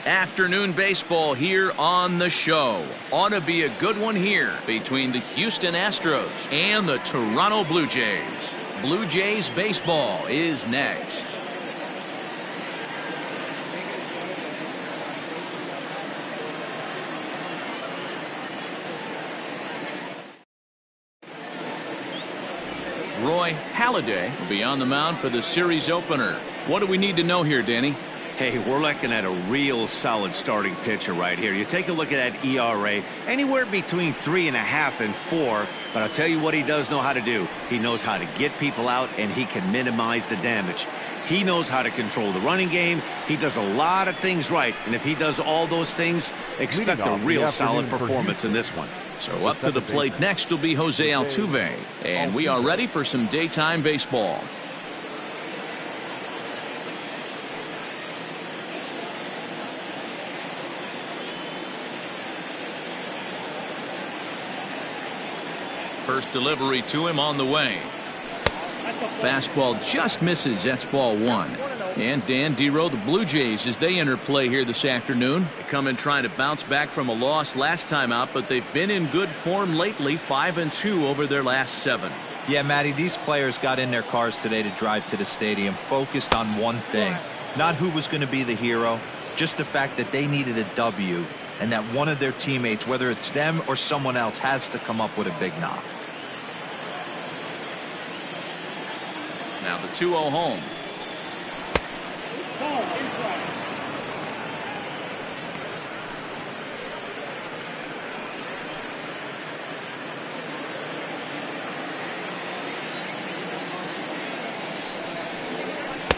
Afternoon baseball here on the show. Ought to be a good one here between the Houston Astros and the Toronto Blue Jays. Blue Jays baseball is next. Roy Halladay will be on the mound for the series opener. What do we need to know here, Danny? Hey, we're looking at a real solid starting pitcher right here. You take a look at that ERA, anywhere between 3.5 and 4. But I'll tell you what he does know how to do. He knows how to get people out, and he can minimize the damage. He knows how to control the running game. He does a lot of things right. And if he does all those things, expect a real solid performance in this one. So up to the plate next will be Jose Altuve. And we are ready for some daytime baseball. First delivery to him on the way. Fastball just misses. That's ball one. And Dan Dero, the Blue Jays, as they enter play here this afternoon, they come in trying to bounce back from a loss last time out, but they've been in good form lately, 5-2 over their last 7. Yeah, Matty, these players got in their cars today to drive to the stadium, focused on one thing, not who was going to be the hero, just the fact that they needed a W, and that one of their teammates, whether it's them or someone else, has to come up with a big knock. Now the 2-0 home.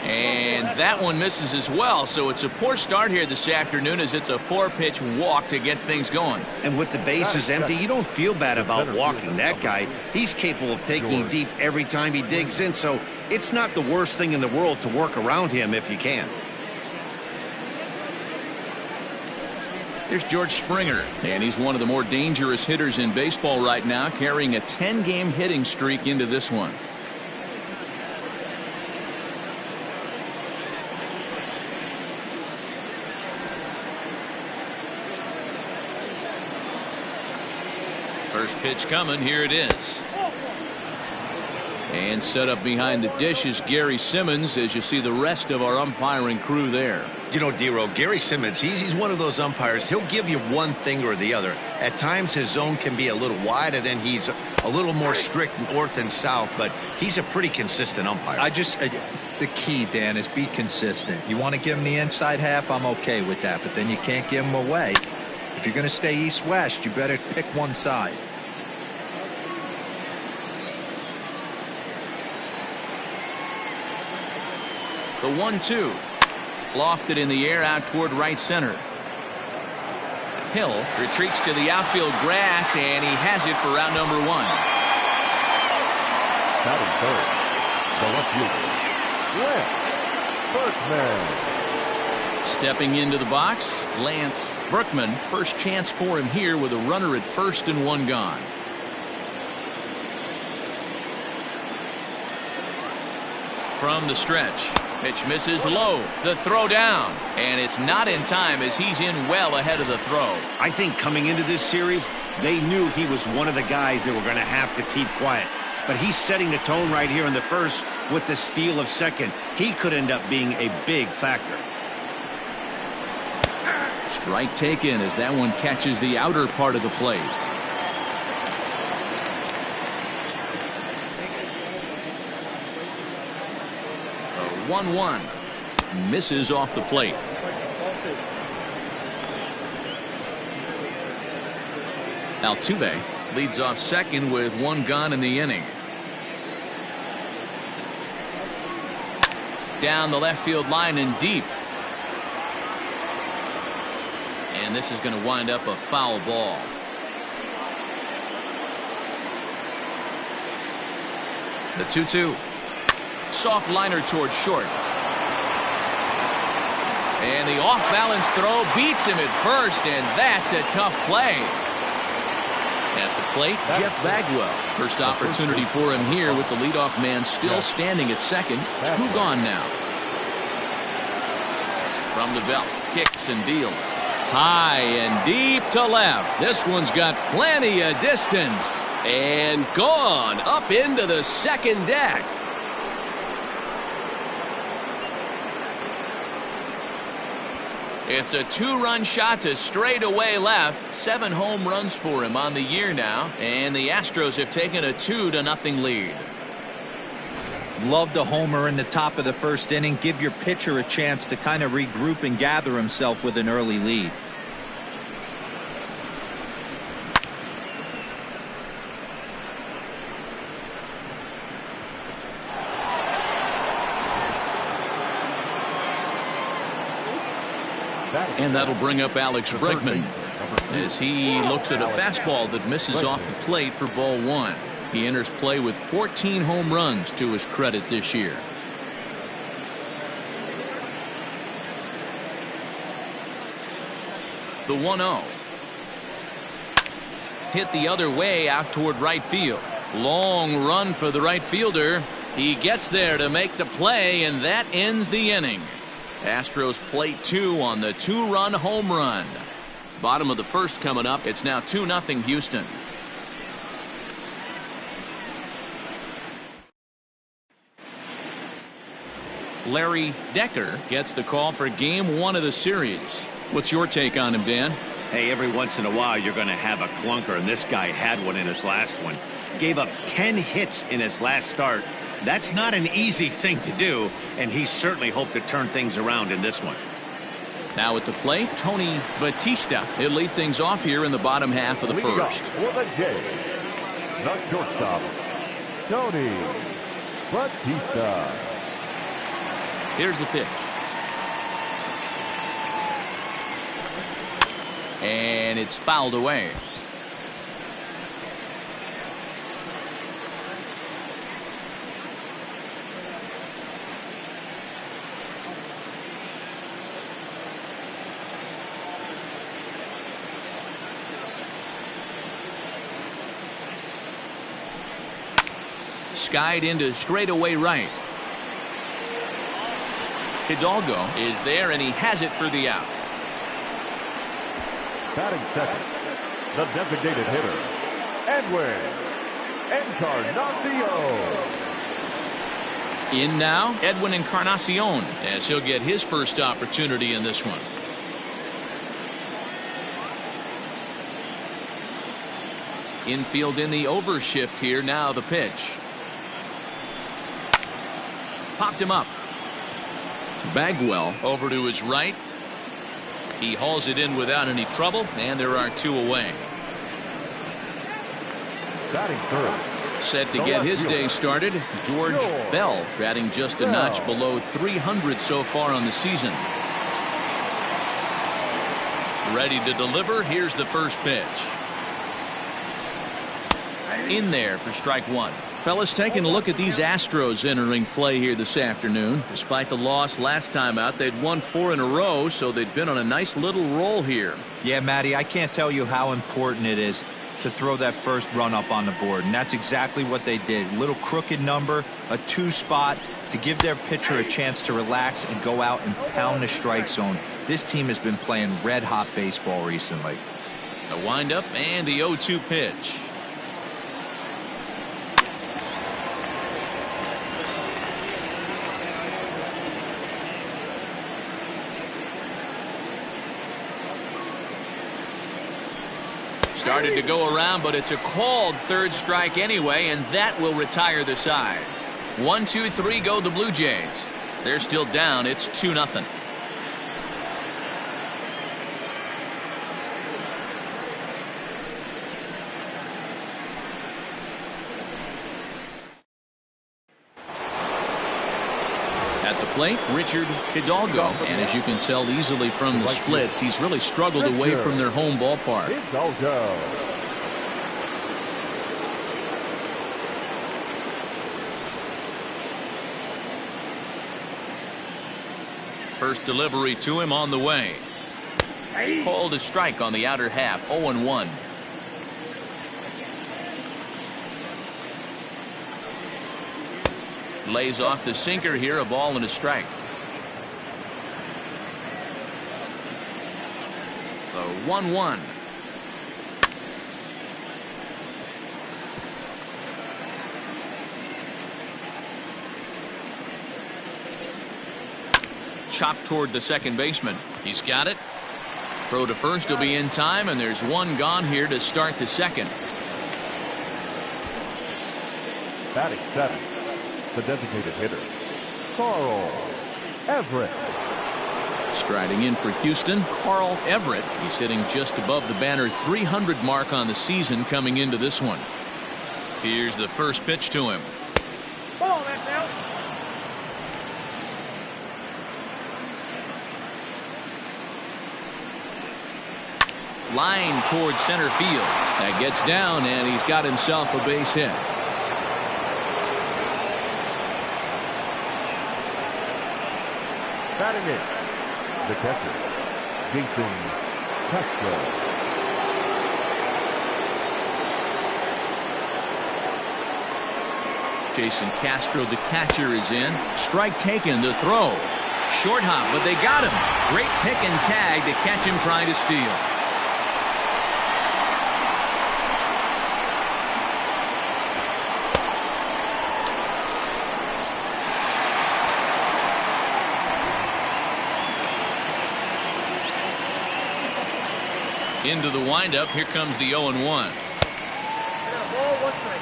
And that one misses as well, so it's a poor start here this afternoon as it's a 4-pitch walk to get things going. And with the bases empty, you don't feel bad about walking that guy. He's capable of taking deep every time he digs in, so it's not the worst thing in the world to work around him if you can. Here's George Springer, and he's one of the more dangerous hitters in baseball right now, carrying a 10-game hitting streak into this one. First pitch coming. Here it is. And set up behind the dish is Gary Simmons as you see the rest of our umpiring crew there. You know, Dero, Gary Simmons, he's one of those umpires. He'll give you one thing or the other. At times his zone can be a little wider, then he's a little more strict north and south, but he's a pretty consistent umpire. The key, Dan, is be consistent. You want to give him the inside half, I'm okay with that, but then you can't give him away. If you're going to stay east-west, you better pick one side. The 1-2. Lofted in the air out toward right center. Hill retreats to the outfield grass, and he has it for round number 1. Batting third, the left fielder, Berkman. Stepping into the box, Lance Berkman. First chance for him here with a runner at first and 1 gone. From the stretch. Pitch misses low. The throw down. And it's not in time as he's in well ahead of the throw. I think coming into this series, they knew he was one of the guys they were going to have to keep quiet. But he's setting the tone right here in the first with the steal of second. He could end up being a big factor. Strike taken as that one catches the outer part of the plate. 1-1. Misses off the plate. Altuve leads off second with 1 gone in the inning. Down the left field line and deep. And this is going to wind up a foul ball. The 2-2. Soft liner towards short. And the off-balance throw beats him at first, and that's a tough play. At the plate, Jeff Bagwell. First opportunity for him here with the leadoff man still standing at second. 2 gone now. From the belt, Kicks and deals. High and deep to left. This one's got plenty of distance. And gone up into the second deck. It's a two-run shot to straightaway left. 7 home runs for him on the year now. And the Astros have taken a 2-0 lead. Loved a homer in the top of the first inning. Give your pitcher a chance to kind of regroup and gather himself with an early lead. And that'll bring up Alex Bregman as he looks at a fastball that misses off the plate for ball 1. He enters play with 14 home runs to his credit this year. The 1-0. Hit the other way out toward right field. Long run for the right fielder. He gets there to make the play, and that ends the inning. Astros play 2 on the 2-run home run. Bottom of the first coming up. It's now 2-0 Houston. Larry Decker gets the call for game 1 of the series. What's your take on him, Dan? Hey, every once in a while you're going to have a clunker, and this guy had one in his last one. Gave up 10 hits in his last start. That's not an easy thing to do, and he certainly hoped to turn things around in this one. Now at the plate, Tony Batista. He'll lead things off here in the bottom half of the first. For the Jays, the shortstop, Tony Batista. Here's the pitch. And it's fouled away. Skied into straightaway right. Hidalgo is there, and he has it for the out. Batting second, the designated hitter, Edwin Encarnacion. In now, Edwin Encarnacion, as he'll get his first opportunity in this one. Infield in the overshift here. Now the pitch. Popped him up. Bagwell over to his right. He hauls it in without any trouble, and there are 2 away. Batting third. Set to get his day started, George Bell, batting just a notch below 300 so far on the season. Ready to deliver. Here's the first pitch. In there for strike 1. Fellas, taking a look at these Astros entering play here this afternoon. Despite the loss last time out, they'd won 4 in a row, so they'd been on a nice little roll here. Yeah, Matty, I can't tell you how important it is to throw that first run up on the board, and that's exactly what they did. Little crooked number, a 2 spot to give their pitcher a chance to relax and go out and pound the strike zone. This team has been playing red-hot baseball recently. A windup and the 0-2 pitch. Started to go around, but it's a called third strike anyway, and that will retire the side. 1, 2, 3 go the Blue Jays. They're still down. It's 2-0. At the plate, Richard Hidalgo, and as you can tell easily from the splits, he's really struggled away from their home ballpark. Hidalgo. First delivery to him on the way. Called a strike on the outer half. 0-1. Lays off the sinker here. A ball and a strike. 1-1. Chopped toward the second baseman. He's got it. Throw to first will be in time, and there's one gone here to start the second. Batting seventh, the designated hitter, Carl Everett. Striding in for Houston, Carl Everett. He's hitting just above the banner 300 mark on the season coming into this one. Here's the first pitch to him. Line towards center field. That gets down, and he's got himself a base hit. Batting in, the catcher, Jason Castro. Jason Castro, the catcher, is in. Strike taken, the throw. Short hop, but they got him. Great pick and tag to catch him trying to steal. Into the windup. Here comes the 0-1.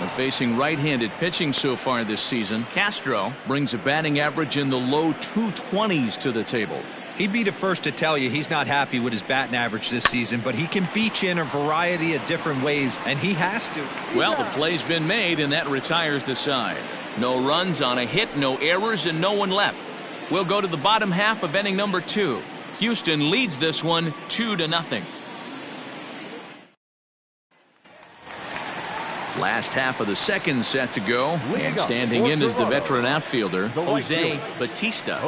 And facing right-handed pitching so far this season, Castro brings a batting average in the low 220s to the table. He'd be the first to tell you he's not happy with his batting average this season, but he can beat you in a variety of different ways, and he has to. Well, the play's been made, and that retires the side. No runs on a hit, no errors, and no one left. We'll go to the bottom half of inning number 2. Houston leads this one 2-0. Last half of the second set to go, and standing in is the veteran outfielder, Jose Bautista.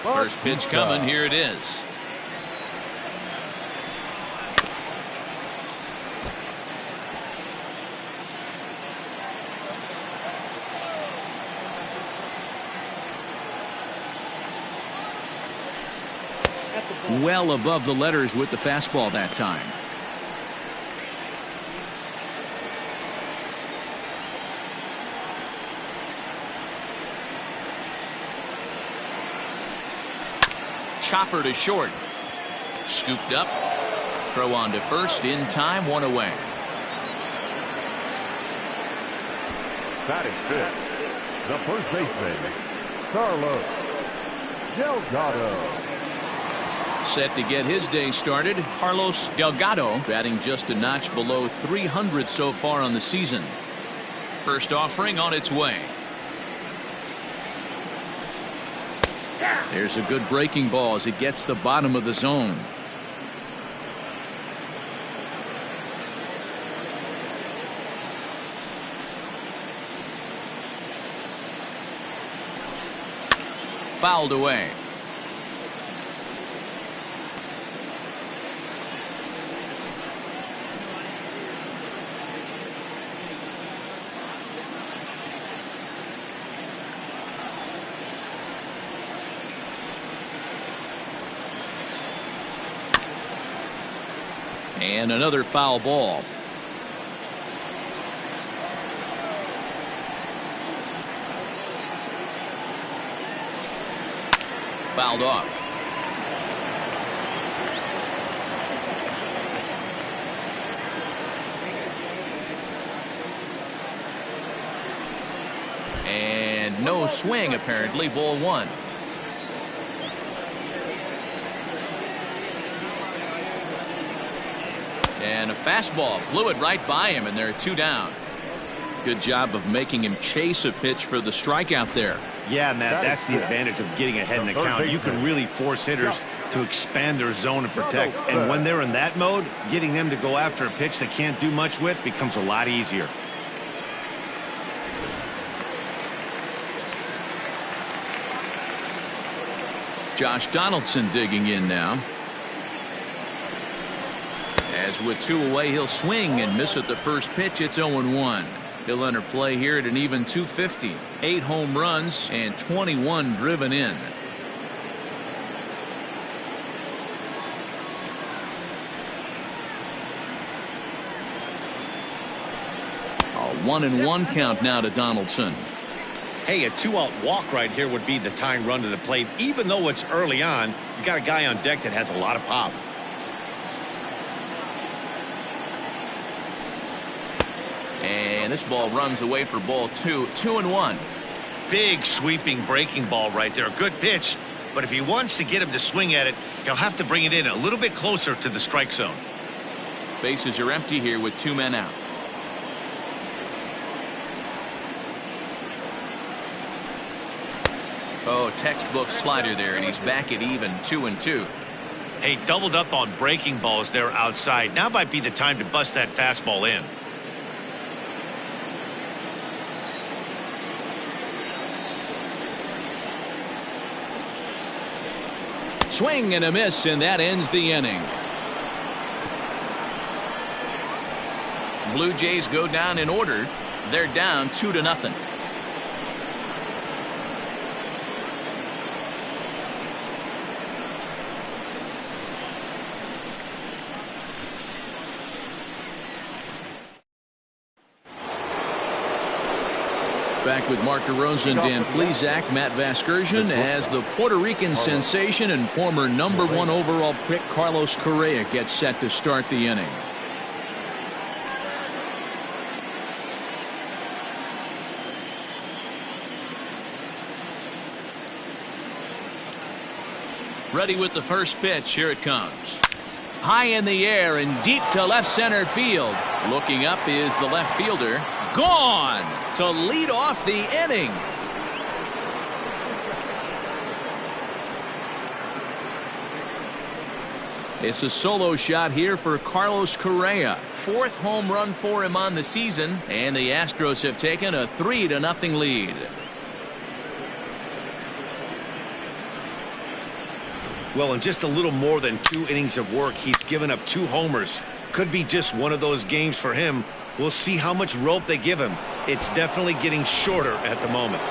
First pitch coming, here it is. Well above the letters with the fastball that time. Chopper to short. Scooped up. Throw on to first. In time. One away. Batting fifth, the first baseman, Carlos Delgado. Set to get his day started, Carlos Delgado, batting just a notch below 300 so far on the season. First offering on its way. There's a good breaking ball as it gets the bottom of the zone. Fouled away. And another foul ball. Fouled off. And no swing apparently. Ball one. And a fastball blew it right by him, and there are two down. Good job of making him chase a pitch for the strikeout there. Yeah, Matt, that's the advantage of getting ahead in the count. You can really force hitters to expand their zone and protect. And when they're in that mode, getting them to go after a pitch they can't do much with becomes a lot easier. Josh Donaldson digging in now. As with two away, he'll swing and miss at the first pitch. It's 0-1. He'll enter play here at an even 250. 8 home runs and 21 driven in. A 1-1 count now to Donaldson. Hey, a 2-out walk right here would be the tying run to the plate. Even though it's early on, you got a guy on deck that has a lot of pop. And this ball runs away for ball 2. 2-1. Big sweeping breaking ball right there. A good pitch. But if he wants to get him to swing at it, he'll have to bring it in a little bit closer to the strike zone. Bases are empty here with 2 men out. Oh, textbook slider there, and he's back at even 2-2. Hey, doubled up on breaking balls there outside. Now might be the time to bust that fastball in. Swing and a miss, and that ends the inning. Blue Jays go down in order. They're down 2-0. Back with Mark DeRosa, Dan Plesac, Matt Vasgersian, as the Puerto Rican sensation and former #1 overall pick Carlos Correa gets set to start the inning. Ready with the first pitch. Here it comes. High in the air and deep to left center field. Looking up is the left fielder. Gone to lead off the inning. It's a solo shot here for Carlos Correa. 4th home run for him on the season, and the Astros have taken a 3-0 lead. Well, in just a little more than 2 innings of work, he's given up 2 homers. Could be just one of those games for him. We'll see how much rope they give him. It's definitely getting shorter at the moment.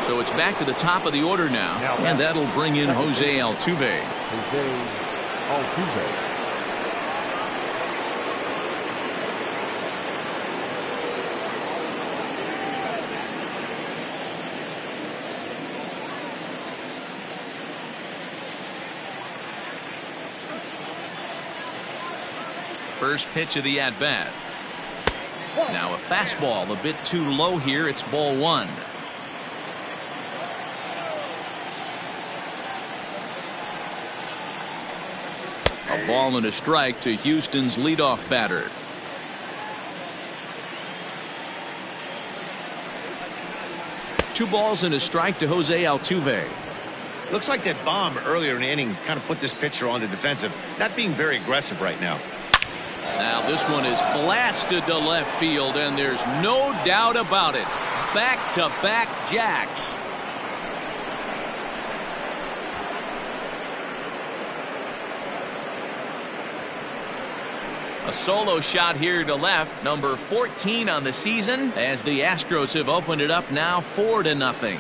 So it's back to the top of the order now, and that'll bring in Jose Altuve. First pitch of the at-bat. Now a fastball a bit too low here. It's ball 1. A ball and a strike to Houston's leadoff batter. Two balls and a strike to Jose Altuve. Looks like that bomb earlier in the inning kind of put this pitcher on the defensive, not being very aggressive right now. Now this one is blasted to left field, and there's no doubt about it. Back-to-back jacks. A solo shot here to left, number 14 on the season, as the Astros have opened it up now 4-0.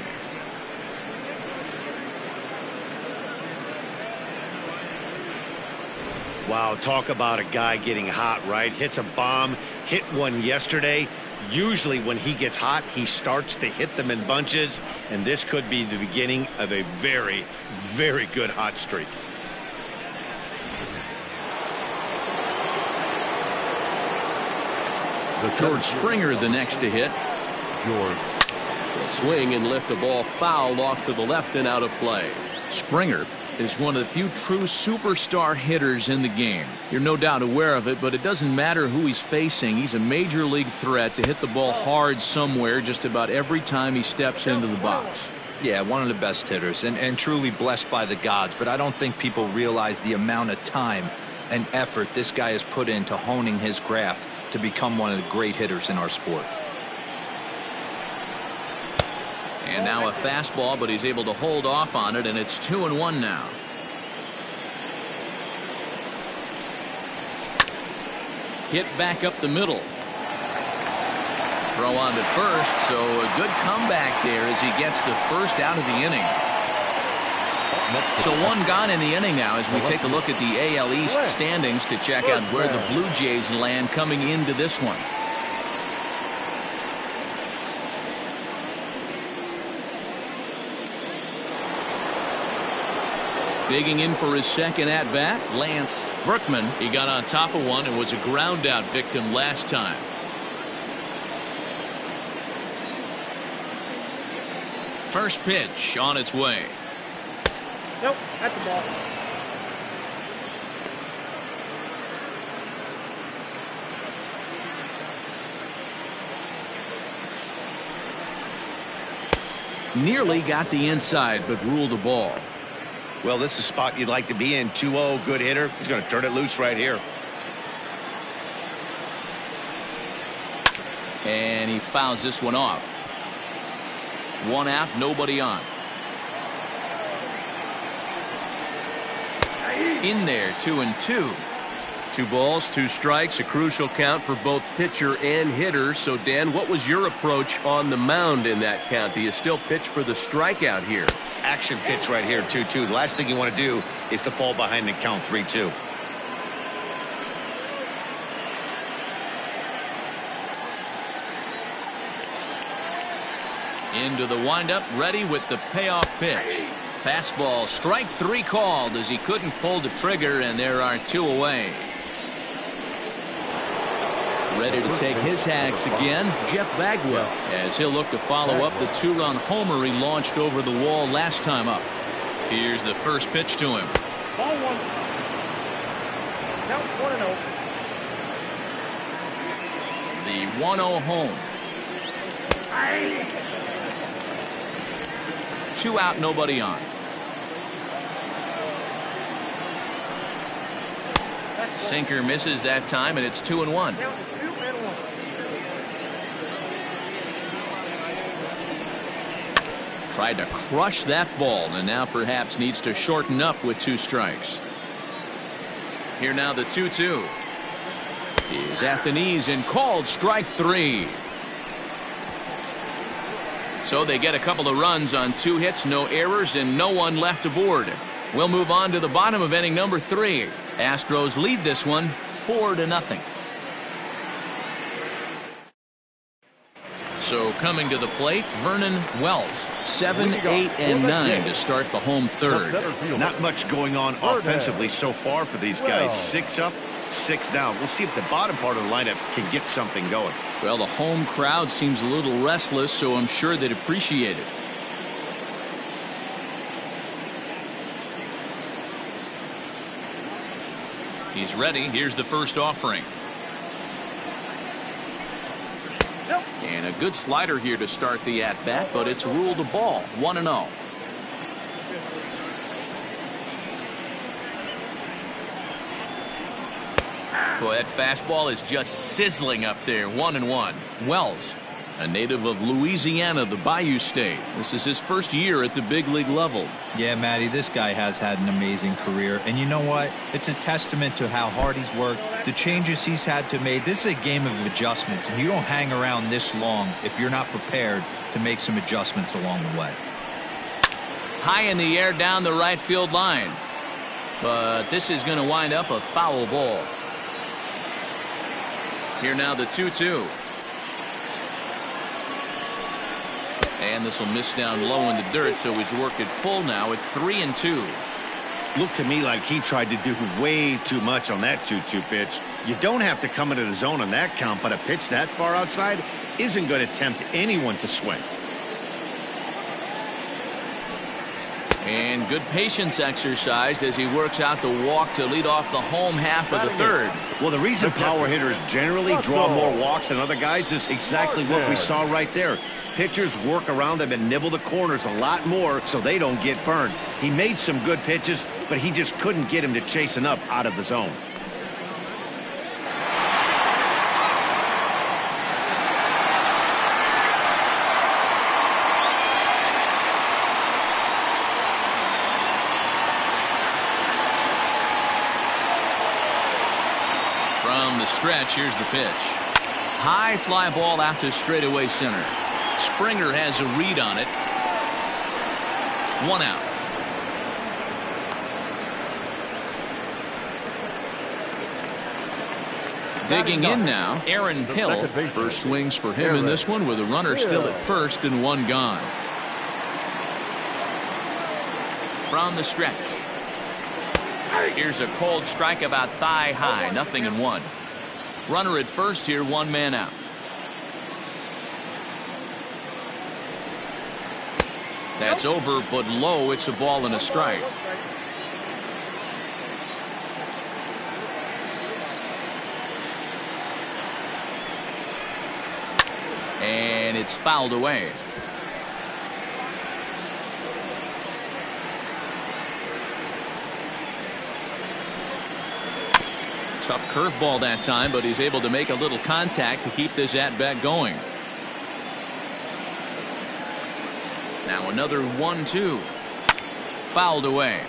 Wow, talk about a guy getting hot, right? Hits a bomb, hit one yesterday. Usually when he gets hot, he starts to hit them in bunches, and this could be the beginning of a very, very good hot streak. George Springer the next to hit. Will swing and lift a ball fouled off to the left and out of play. Springer is one of the few true superstar hitters in the game. You're no doubt aware of it, but it doesn't matter who he's facing. He's a major league threat to hit the ball hard somewhere just about every time he steps into the box. Yeah, one of the best hitters and truly blessed by the gods, but I don't think people realize the amount of time and effort this guy has put into honing his craft to become one of the great hitters in our sport. And now a fastball, but he's able to hold off on it, and it's 2-1 now. Hit back up the middle. Throw on to first, so a good comeback there as he gets the first out of the inning. So one gone in the inning now as we take a look at the AL East standings to check out where the Blue Jays land coming into this one. Digging in for his second at-bat, Lance Berkman. He got on top of one and was a ground-out victim last time. First pitch on its way. Nope, that's a ball. Nearly got the inside, but ruled a ball. Well, this is a spot you'd like to be in. 2-0, good hitter. He's going to turn it loose right here. And he fouls this one off. One out, nobody on. In there, 2-2. 2 balls, 2 strikes, a crucial count for both pitcher and hitter. So, Dan, what was your approach on the mound in that count? Do you still pitch for the strikeout here? Action pitch right here, 2-2. The last thing you want to do is to fall behind and count 3-2. Into the windup, ready with the payoff pitch. Fastball, strike 3 called as he couldn't pull the trigger, and there are 2 away. Ready to take his hacks again, Jeff Bagwell, as he'll look to follow up the 2-run homer he launched over the wall last time up. Here's the first pitch to him. Ball 1. Count 1-0. The 1-0 home. 2 out, nobody on. Sinker misses that time, and it's 2-1. Tried to crush that ball, and now perhaps needs to shorten up with 2 strikes. Here now the 2-2. He's at the knees and called strike 3. So they get a couple of runs on 2 hits, no errors, and no one left aboard. We'll move on to the bottom of inning number 3. Astros lead this one 4-0. So coming to the plate, Vernon Wells, 7, 8, and 9 to start the home third. Not much going on offensively so far for these guys. 6 up, 6 down. We'll see if the bottom part of the lineup can get something going. Well, the home crowd seems a little restless, so I'm sure they'd appreciate it. He's ready. Here's the first offering. And a good slider here to start the at-bat, but it's ruled a ball. 1-0. Boy, that fastball is just sizzling up there. 1-1. Wells, a native of Louisiana, the Bayou State. This is his first year at the big league level. Yeah, Matty, this guy has had an amazing career. And you know what? It's a testament to how hard he's worked, the changes he's had to make. This is a game of adjustments, and you don't hang around this long if you're not prepared to make some adjustments along the way. High in the air down the right field line. But this is going to wind up a foul ball. Here now the 2-2. And this will miss down low in the dirt, so he's worked it full now at 3-2. Looked to me like he tried to do way too much on that 2-2 pitch. You don't have to come into the zone on that count, but a pitch that far outside isn't going to tempt anyone to swing. And good patience exercised as he works out the walk to lead off the home half of the third. Well, the reason power hitters generally draw more walks than other guys is exactly what we saw right there. Pitchers work around them and nibble the corners a lot more so they don't get burned. He made some good pitches, but he just couldn't get him to chase enough out of the zone. From the stretch, here's the pitch. High fly ball out to straightaway center. Springer has a read on it. 1 out. Digging in now, Aaron Hill. First swings for him in this one with a runner still at first and 1 gone. From the stretch, Here's a cold strike about thigh high, 0-1. Runner at first here, 1 man out. That's over, but low. It's a ball and a strike. And it's fouled away. Tough curveball that time, but he's able to make a little contact to keep this at-bat going. Now another 1-2. Fouled away.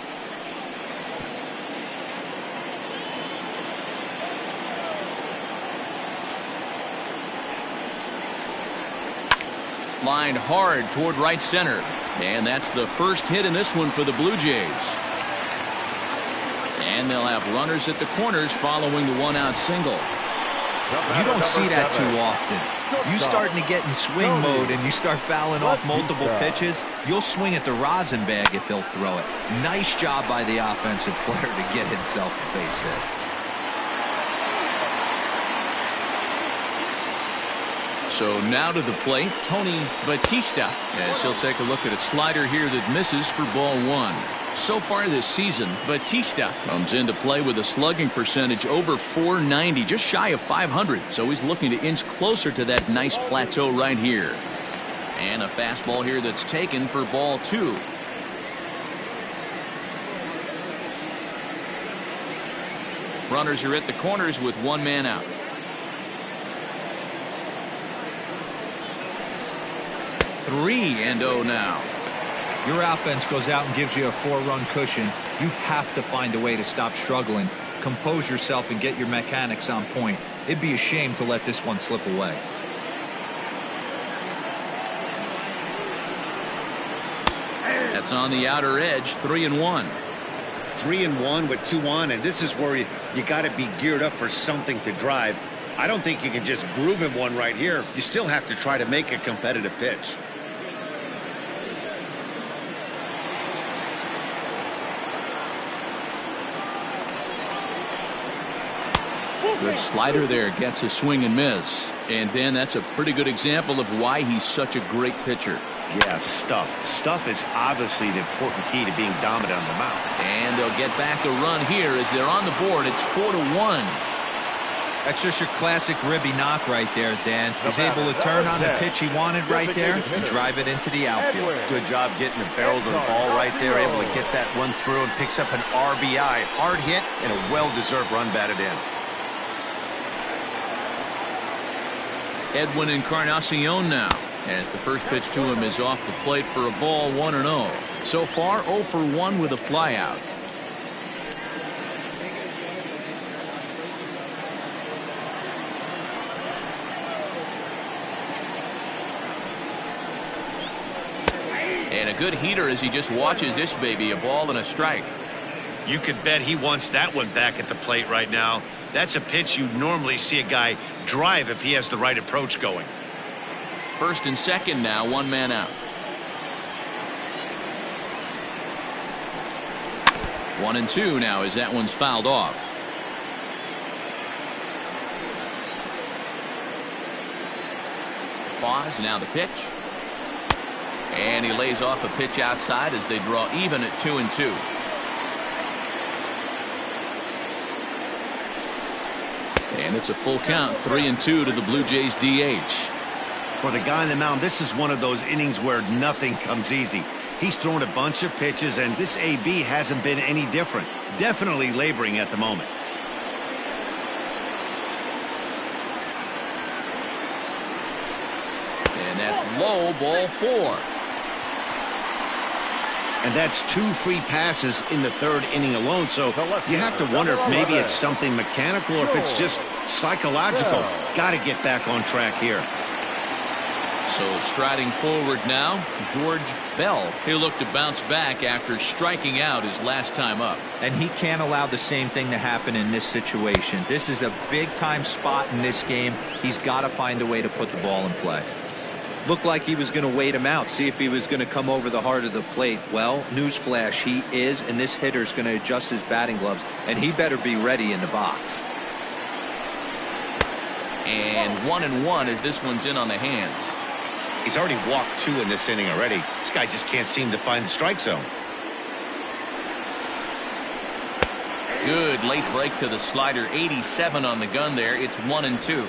Lined hard toward right center. And that's the first hit in this one for the Blue Jays. And they'll have runners at the corners following the 1-out single. You don't see that too often. You starting to get in swing mode and you start fouling off multiple pitches, you'll swing at the rosin bag if he'll throw it. Nice job by the offensive player to get himself a base hit. So now to the plate, Tony Batista, as he'll take a look at a slider here that misses for ball 1. So far this season, Batista comes into play with a slugging percentage over .490, just shy of .500. So he's looking to inch closer to that nice plateau right here. And a fastball here that's taken for ball 2. Runners are at the corners with 1 man out. Three and 0 now. Your offense goes out and gives you a 4-run cushion. You have to find a way to stop struggling, compose yourself, and get your mechanics on point. It'd be a shame to let this one slip away. That's on the outer edge, 3-1. 3-1 with 2 on, and this is where you got to be geared up for something to drive. I don't think you can just groove him one right here. You still have to try to make a competitive pitch. Good slider there, gets a swing and miss. And Dan, that's a pretty good example of why he's such a great pitcher. Yeah, stuff. Stuff is obviously the important key to being dominant on the mound. And they'll get back a run here as they're on the board. It's 4-1. That's just your classic ribby knock right there, Dan. He's able to turn on the pitch he wanted right there and drive it into the outfield. Good job getting the barrel to the ball right there, able to get that one through and picks up an RBI. Hard hit and a well-deserved run batted in. Edwin Encarnacion now, as the first pitch to him is off the plate for a ball, 1-0. So far 0 for 1 with a flyout. And a good heater as he just watches this baby, a ball and a strike. You could bet he wants that one back at the plate right now. That's a pitch you normally see a guy drive if he has the right approach going. First and second now, 1 man out. 1-2 now as that one's fouled off. Pause, now the pitch. And he lays off a pitch outside as they draw even at 2-2. And it's a full count, 3-2 to the Blue Jays DH. For the guy on the mound, this is one of those innings where nothing comes easy. He's thrown a bunch of pitches, and this AB hasn't been any different. Definitely laboring at the moment. And that's low, ball 4. And that's 2 free passes in the 3rd inning alone. So you have to wonder if maybe it's something mechanical or if it's just psychological. Got to get back on track here. So striding forward now, George Bell. He'll look to bounce back after striking out his last time up. And he can't allow the same thing to happen in this situation. This is a big-time spot in this game. He's got to find a way to put the ball in play. Looked like he was going to wait him out, see if he was going to come over the heart of the plate. Well, newsflash, he is, and this hitter's going to adjust his batting gloves, and he better be ready in the box. And 1-1 as this one's in on the hands. He's already walked 2 in this inning already. This guy just can't seem to find the strike zone. Good late break to the slider. 87 on the gun there. It's 1-2.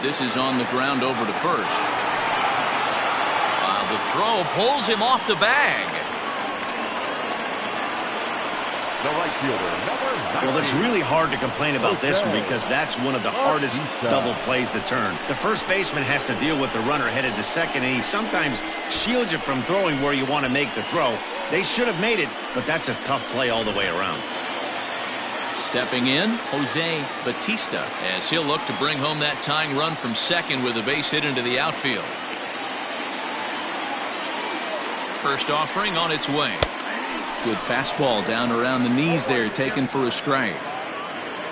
This is on the ground over to first. The throw pulls him off the bag. The right fielder, number 90. Well, it's really hard to complain about this one because that's one of the hardest double plays to turn. The first baseman has to deal with the runner headed to second, and he sometimes shields you from throwing where you want to make the throw. They should have made it, but that's a tough play all the way around. Stepping in, Jose Batista, as he'll look to bring home that tying run from second with a base hit into the outfield. First offering on its way. Good fastball down around the knees there, taken for a strike.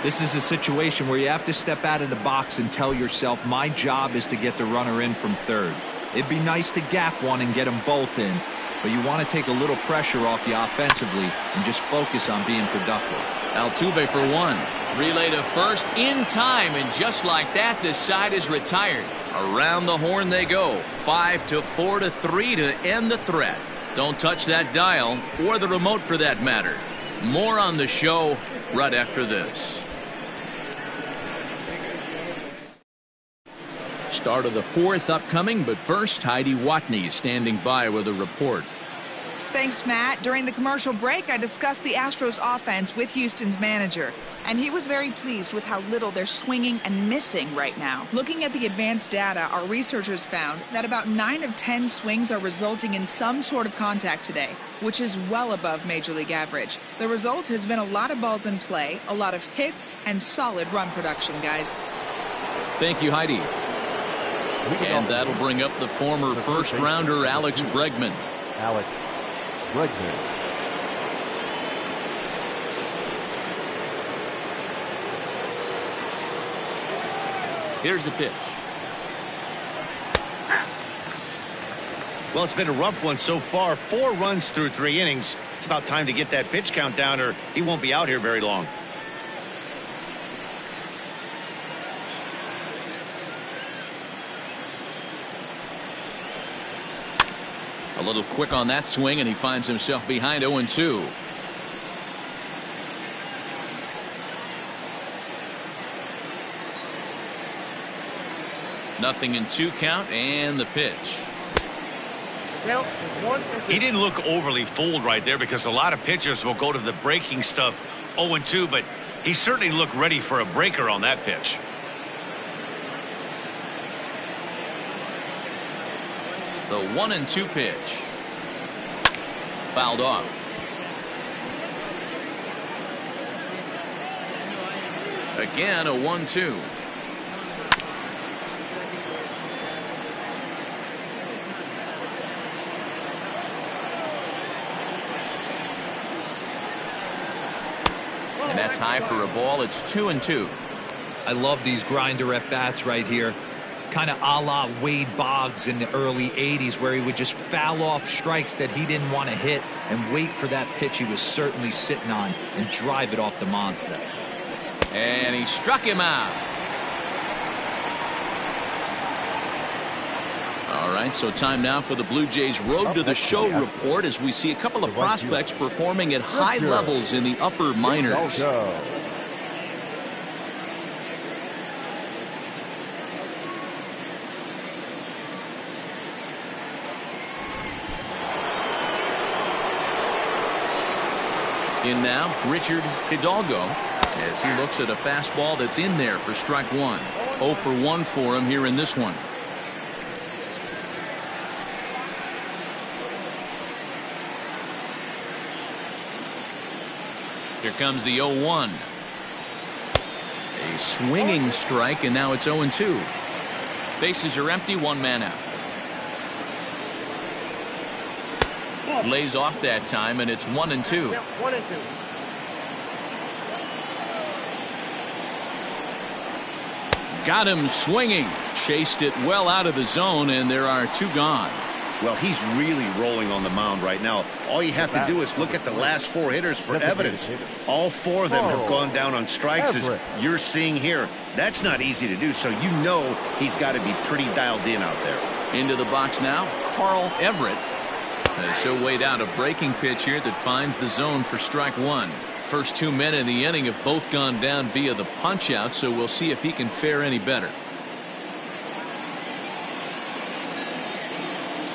This is a situation where you have to step out of the box and tell yourself, my job is to get the runner in from third. It'd be nice to gap one and get them both in, but you want to take a little pressure off you offensively and just focus on being productive. Altuve for 1. Relay to first in time, and just like that, this side is retired. Around the horn they go. 5-4-3 to end the threat. Don't touch that dial, or the remote for that matter. More on the show right after this. Start of the 4th upcoming, but first, Heidi Watney is standing by with a report. Thanks, Matt. During the commercial break, I discussed the Astros offense with Houston's manager, and he was very pleased with how little they're swinging and missing right now. Looking at the advanced data, our researchers found that about 9 of 10 swings are resulting in some sort of contact today, which is well above Major League average. The result has been a lot of balls in play, a lot of hits, and solid run production, guys. Thank you, Heidi. And that'll bring up the former first-rounder Alex Bregman. Alex Bregman. Here's the pitch. Well, it's been a rough one so far. 4 runs through 3 innings. It's about time to get that pitch count down, or he won't be out here very long. A little quick on that swing, and he finds himself behind 0-2. Nothing in 2 count, and the pitch. He didn't look overly fooled right there, because a lot of pitchers will go to the breaking stuff 0-2, but he certainly looked ready for a breaker on that pitch. The 1-2 pitch. Fouled off. Again, a 1-2. And that's high for a ball. It's 2-2. I love these grinder at bats right here. Kind of a la Wade Boggs in the early 80s, where he would just foul off strikes that he didn't want to hit and wait for that pitch he was certainly sitting on and drive it off the monster. And he struck him out. All right, so time now for the Blue Jays Road to the Show report, as we see a couple of prospects performing at high levels in the upper minors. In now, Richard Hidalgo, as he looks at a fastball that's in there for strike 1. 0 for 1 for him here in this one. Here comes the 0-1. A swinging strike, and now it's 0-2. Bases are empty, 1 man out. Lays off that time, and it's 1-2. 1-2. Got him swinging. Chased it well out of the zone, and there are 2 gone. Well, he's really rolling on the mound right now. All you have to do is look at the last 4 hitters for evidence. All 4 of them have gone down on strikes, as you're seeing here. That's not easy to do, so you know he's got to be pretty dialed in out there. Into the box now, Carl Everett. He'll wait out a breaking pitch here that finds the zone for strike 1. First 2 men in the inning have both gone down via the punch out, so we'll see if he can fare any better.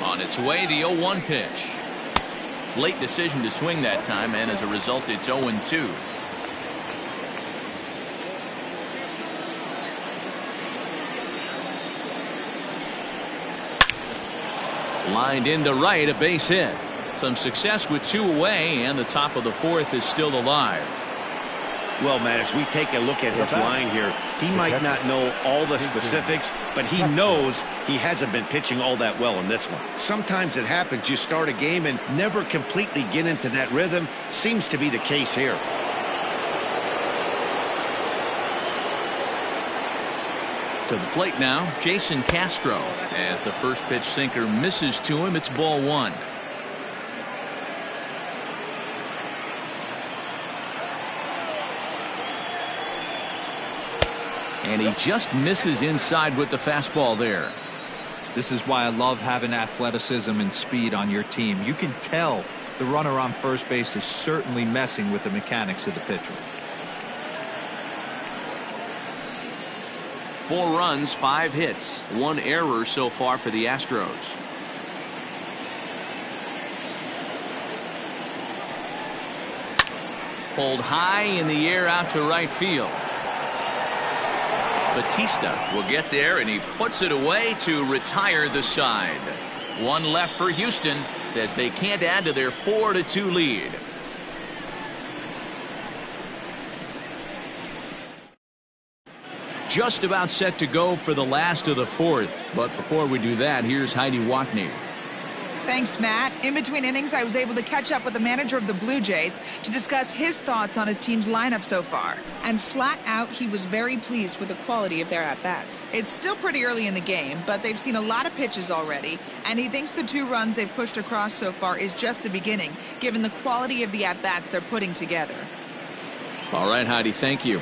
On its way, the 0-1 pitch. Late decision to swing that time, and as a result, it's 0-2. Lined into right, a base hit. Some success with 2 away, and the top of the 4th is still alive. Well, Matt, as we take a look at his line here, he might not know all the specifics, but he knows he hasn't been pitching all that well in this one. Sometimes it happens. You start a game and never completely get into that rhythm. Seems to be the case here. To the plate now, Jason Castro. As the first pitch sinker misses to him, it's ball 1. And he just misses inside with the fastball there. This is why I love having athleticism and speed on your team. You can tell the runner on first base is certainly messing with the mechanics of the pitcher. 4 runs, 5 hits, 1 error so far for the Astros. Pulled high in the air out to right field. Batista will get there, and he puts it away to retire the side. 1 left for Houston as they can't add to their 4-2 lead. Just about set to go for the last of the 4th. But before we do that, here's Heidi Watney. Thanks, Matt. In between innings, I was able to catch up with the manager of the Blue Jays to discuss his thoughts on his team's lineup so far. And flat out, he was very pleased with the quality of their at-bats. It's still pretty early in the game, but they've seen a lot of pitches already, and he thinks the 2 runs they've pushed across so far is just the beginning, given the quality of the at-bats they're putting together. All right, Heidi, thank you.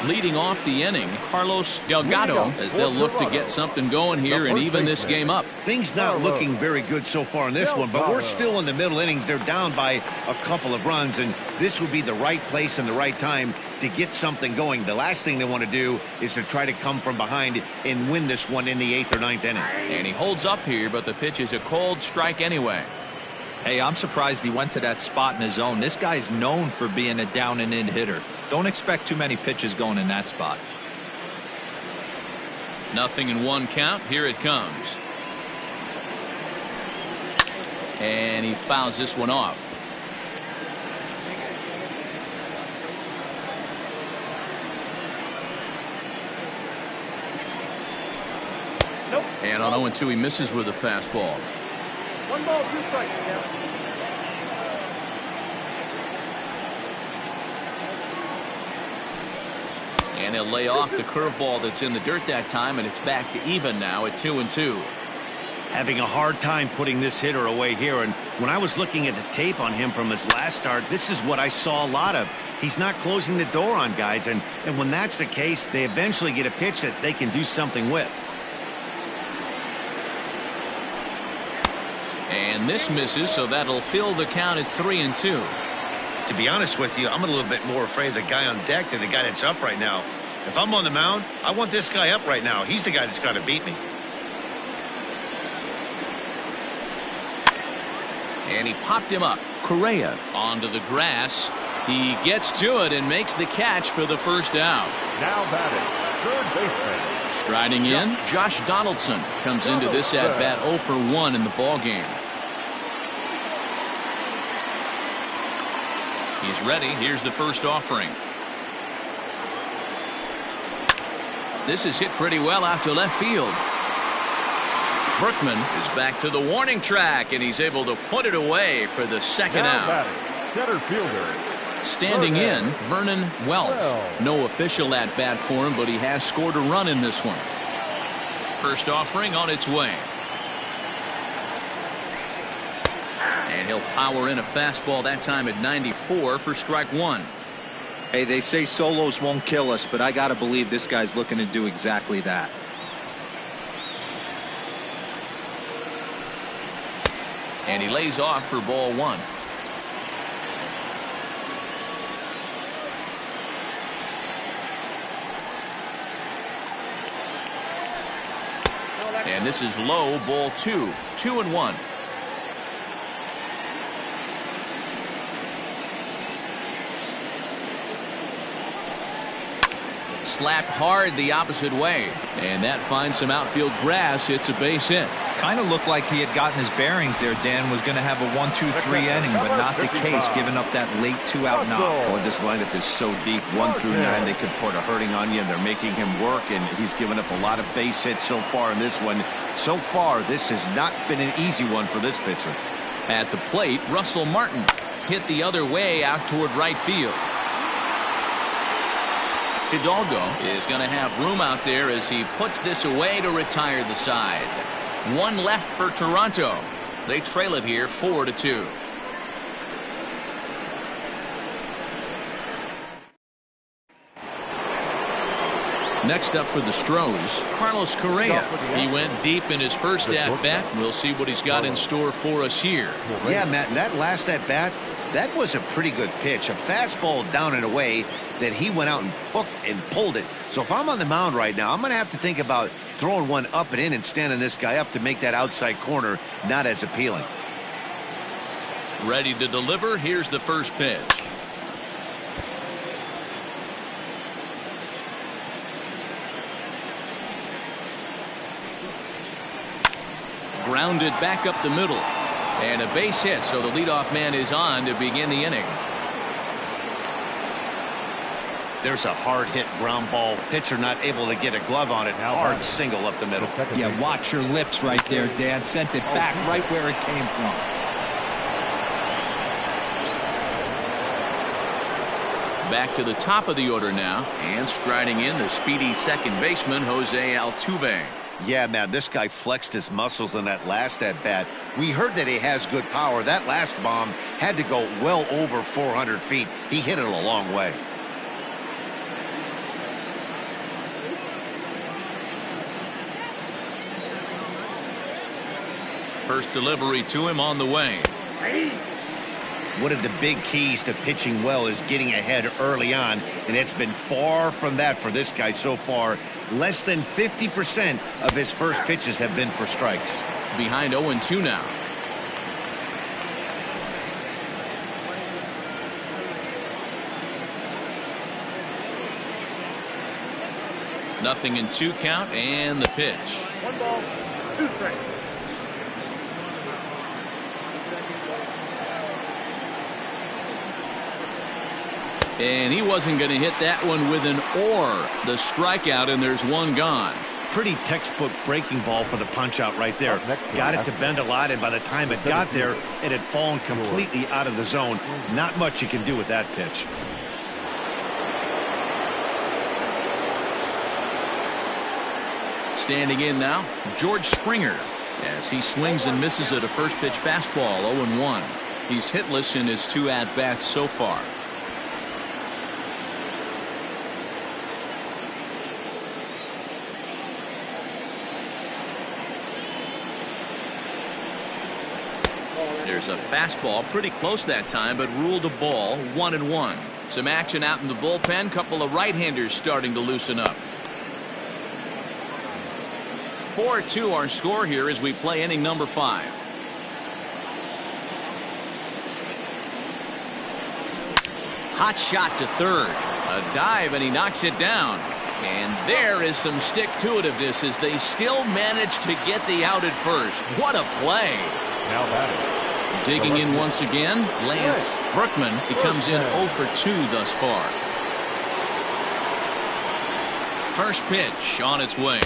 Leading off the inning, Carlos Delgado, as they'll look to get something going here and even this game up. Things not looking very good so far in this one, but we're still in the middle innings. They're down by a couple of runs, and this would be the right place and the right time to get something going. The last thing they want to do is to try to come from behind and win this one in the 8th or 9th inning. And he holds up here, but the pitch is a cold strike anyway. Hey, I'm surprised he went to that spot in his zone. This guy's known for being a down and in hitter. Don't expect too many pitches going in that spot. Nothing in 1 count. Here it comes. And he fouls this one off. Nope. And on 0-2, he misses with a fastball. 1 ball, 2 strikes. Yeah. And he'll lay off the curveball that's in the dirt that time, and it's back to even now at 2-2. Having a hard time putting this hitter away here, and when I was looking at the tape on him from his last start, this is what I saw a lot of. He's not closing the door on guys, and when that's the case, they eventually get a pitch that they can do something with. And this misses, so that'll fill the count at 3-2. To be honest with you, I'm a little bit more afraid of the guy on deck than the guy that's up right now. If I'm on the mound, I want this guy up right now. He's the guy that's got to beat me. And he popped him up. Correa onto the grass. He gets to it and makes the catch for the first out. Now batting, third baseman. Striding in, Josh Donaldson comes into this at-bat 0 for 1 in the ballgame. He's ready. Here's the first offering. This is hit pretty well out to left field. Berkman is back to the warning track, and he's able to put it away for the second Now out. batting, center fielder Standing in, Vernon Wells. No official at bat for him, but he has scored a run in this one. First offering on its way. And he'll power in a fastball that time at 94 for strike one. Hey, they say solos won't kill us, but I got to believe this guy's looking to do exactly that. And he lays off for ball one. And this is low, ball two. 2-1. Slapped hard the opposite way. And that finds some outfield grass. It's a base hit. Kind of looked like he had gotten his bearings there. Dan was going to have a 1-2-3 inning, but not the case, giving up that late 2-out knock. Boy, this lineup is so deep, 1 through 9. They could put a hurting on you, and they're making him work, and he's given up a lot of base hits so far in this one. So far, this has not been an easy one for this pitcher. At the plate, Russell Martin hit the other way out toward right field. Hidalgo is going to have room out there as he puts this away to retire the side. One left for Toronto. They trail it here 4-2. Next up for the Astros, Carlos Correa. He went deep in his first at-bat. We'll see what he's got in store for us here. Yeah, Matt, that last at-bat, that was a pretty good pitch. A fastball down and away that he went out and hooked and pulled it. So if I'm on the mound right now, I'm going to have to think about throwing one up and in and standing this guy up to make that outside corner not as appealing. Ready to deliver. Here's the first pitch. Grounded back up the middle. And a base hit, so the leadoff man is on to begin the inning. There's a hard hit ground ball. Pitcher not able to get a glove on it. Hard single up the middle. Yeah, watch your lips right there, Dan. Sent it back right where it came from. Back to the top of the order now. And striding in, the speedy second baseman, Jose Altuve. Yeah, man, this guy flexed his muscles in that last at-bat. We heard that he has good power. That last bomb had to go well over 400 feet. He hit it a long way. First delivery to him on the way. One of the big keys to pitching well is getting ahead early on, and it's been far from that for this guy so far. Less than 50% of his first pitches have been for strikes. Behind 0-2 now. Nothing in 2 count, and the pitch. 1 ball, 2 strikes. And he wasn't going to hit that one with an or. The strikeout, and there's one gone. Pretty textbook breaking ball for the punch out right there. Got it to bend a lot, and by the time it got there, it had fallen completely out of the zone. Not much you can do with that pitch. Standing in now, George Springer, as he swings and misses at a first pitch fastball. 0-1. He's hitless in his 2 at-bats so far. There's a fastball pretty close that time, but ruled a ball. 1-1. Some action out in the bullpen. Couple of right-handers starting to loosen up. 4-2 our score here as we play inning number 5. Hot shot to third. A dive, and he knocks it down. And there is some stick-to-itiveness as they still manage to get the out at first. What a play. Now batting. Digging in once again, Lance Brookman. He comes in 0 for 2 thus far. First pitch on its way.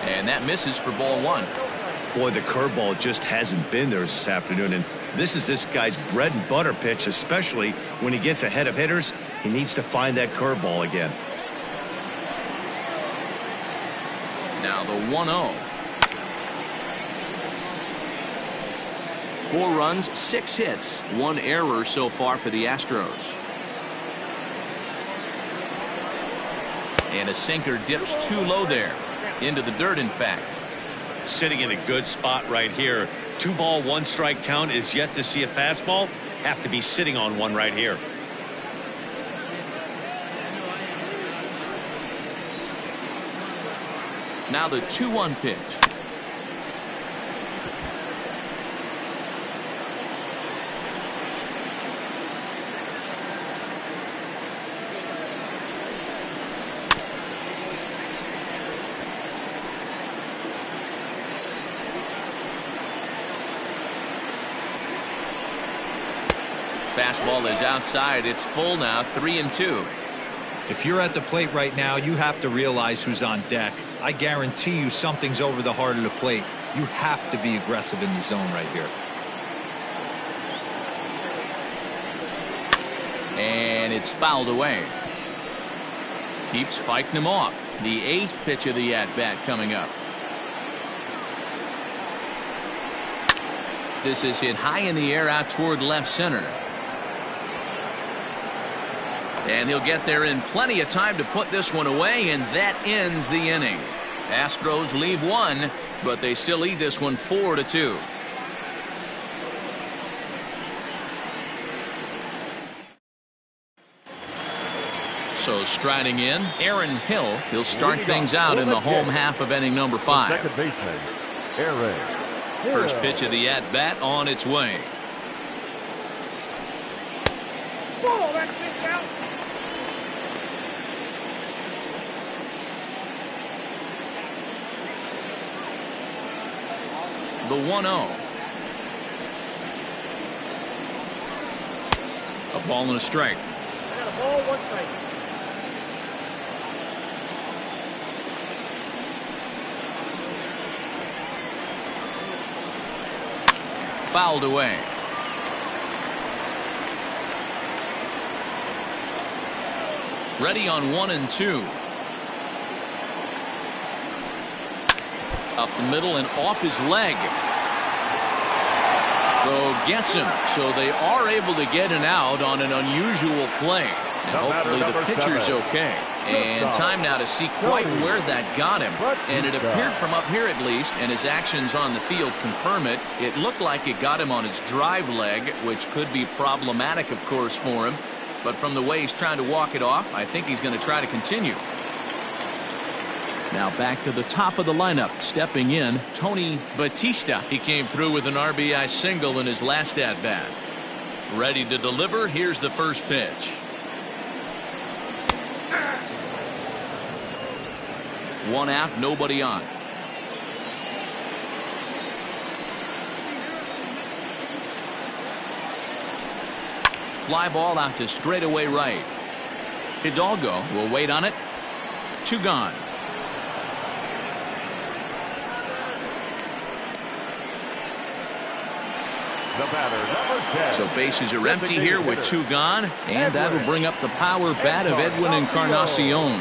And that misses for ball 1. Boy, the curveball just hasn't been there this afternoon, and This is this guy's bread and butter pitch, especially when he gets ahead of hitters. He needs to find that curveball again. Now the 1-0. 4 runs, 6 hits, 1 error so far for the Astros. And a sinker dips too low there. Into the dirt, in fact. Sitting in a good spot right here. 2 ball, 1 strike count is yet to see a fastball. Have to be sitting on one right here. Now the 2-1 pitch. Fastball is outside. It's full now, 3-2. If you're at the plate right now, you have to realize who's on deck. I guarantee you something's over the heart of the plate. You have to be aggressive in the zone right here. And it's fouled away. Keeps fighting him off. The 8th pitch of the at-bat coming up. This is hit high in the air out toward left center. And he'll get there in plenty of time to put this one away, and that ends the inning. Astros leave 1, but they still lead this one 4-2. So striding in, Aaron Hill. He'll start things out in the home half of inning number 5. Second baseman, Aaron Hill. First pitch of the at-bat on its way. Whoa, that's pitch out. The 1-0. A ball and a strike. I got a ball, 1 strike. Fouled away. Ready on 1 and 2. Up the middle and off his leg. So gets him. So they are able to get an out on an unusual play. And hopefully the pitcher's okay. And time now to see quite where that got him. And it appeared from up here at least, and his actions on the field confirm it. It looked like it got him on his drive leg, which could be problematic, of course, for him. But from the way he's trying to walk it off, I think he's going to try to continue. Now back to the top of the lineup. Stepping in, Tony Batista. He came through with an RBI single in his last at-bat. Ready to deliver. Here's the first pitch. One out, nobody on. Fly ball out to straightaway right. Hidalgo will wait on it. 2 gone. The batter, number 10. So bases are empty here with 2 gone, and that'll bring up the power bat of Edwin Encarnacion.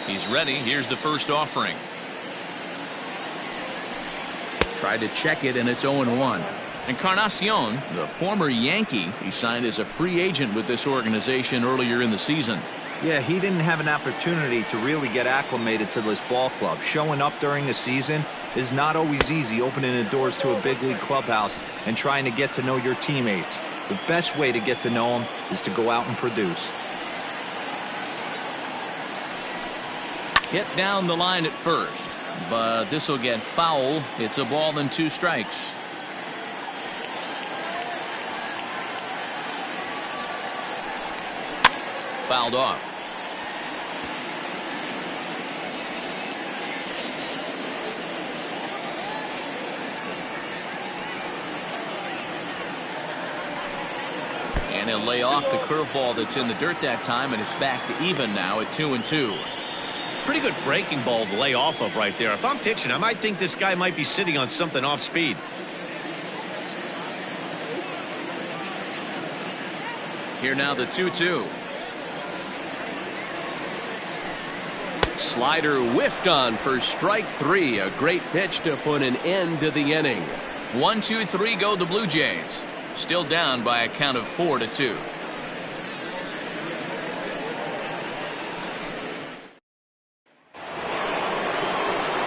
He's ready. Here's the first offering. Tried to check it, and it's 0-1. Encarnacion, the former Yankee, he signed as a free agent with this organization earlier in the season. Yeah, he didn't have an opportunity to really get acclimated to this ball club. Showing up during the season is not always easy, opening the doors to a big league clubhouse and trying to get to know your teammates. The best way to get to know them is to go out and produce. Hit down the line at first, but this will get foul. It's a ball and 2 strikes. Fouled off. And he'll lay off the curveball that's in the dirt that time, and it's back to even now at 2-2. Pretty good breaking ball to lay off of right there. If I'm pitching, I might think this guy might be sitting on something off speed. Here now the 2-2. Slider whiffed on for strike 3. A great pitch to put an end to the inning. 1-2-3 go the Blue Jays. Still down by a count of 4-2.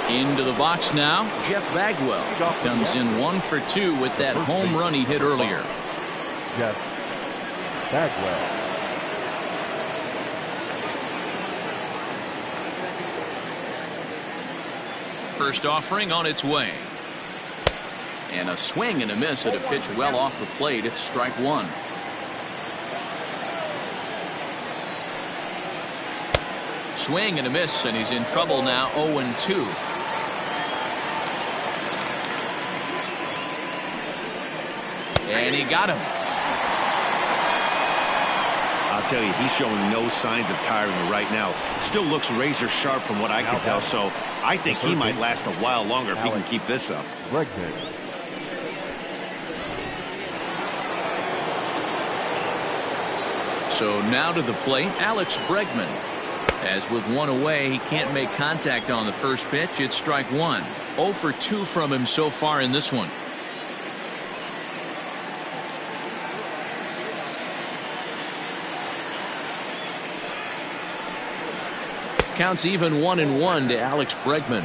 Into the box now, Jeff Bagwell comes in 1 for 2 with that home run he hit earlier. Jeff Bagwell. First offering on its way. And a swing and a miss at a pitch well off the plate. It's strike 1. Swing and a miss, and he's in trouble now. 0-2. And he got him. I'll tell you, he's showing no signs of tiring right now. Still looks razor sharp from what I can tell, so I think he might last a while longer if he can keep this up. So now to the plate, Alex Bregman. As with 1 away, he can't make contact on the first pitch. It's strike 1. 0 for 2 from him so far in this one. Counts even 1-1 to Alex Bregman.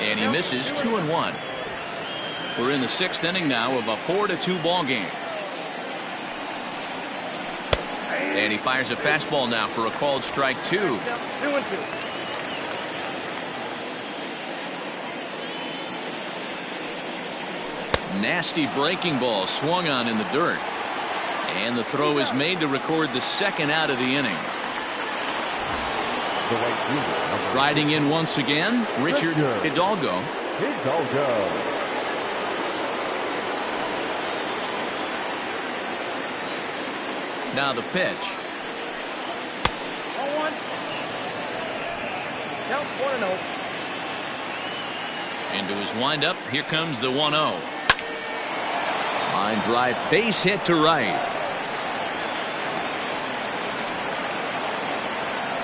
And he misses 2-1. We're in the 6th inning now of a 4-2 ball game. And he fires a fastball now for a called strike 2. 2-2. Nasty breaking ball swung on in the dirt. And the throw is made to record the 2nd out of the inning. Riding in once again, Richard Hidalgo. Now the pitch. 1-1. Count 1-0. Into his windup, here comes the 1-0. Line drive, base hit to right.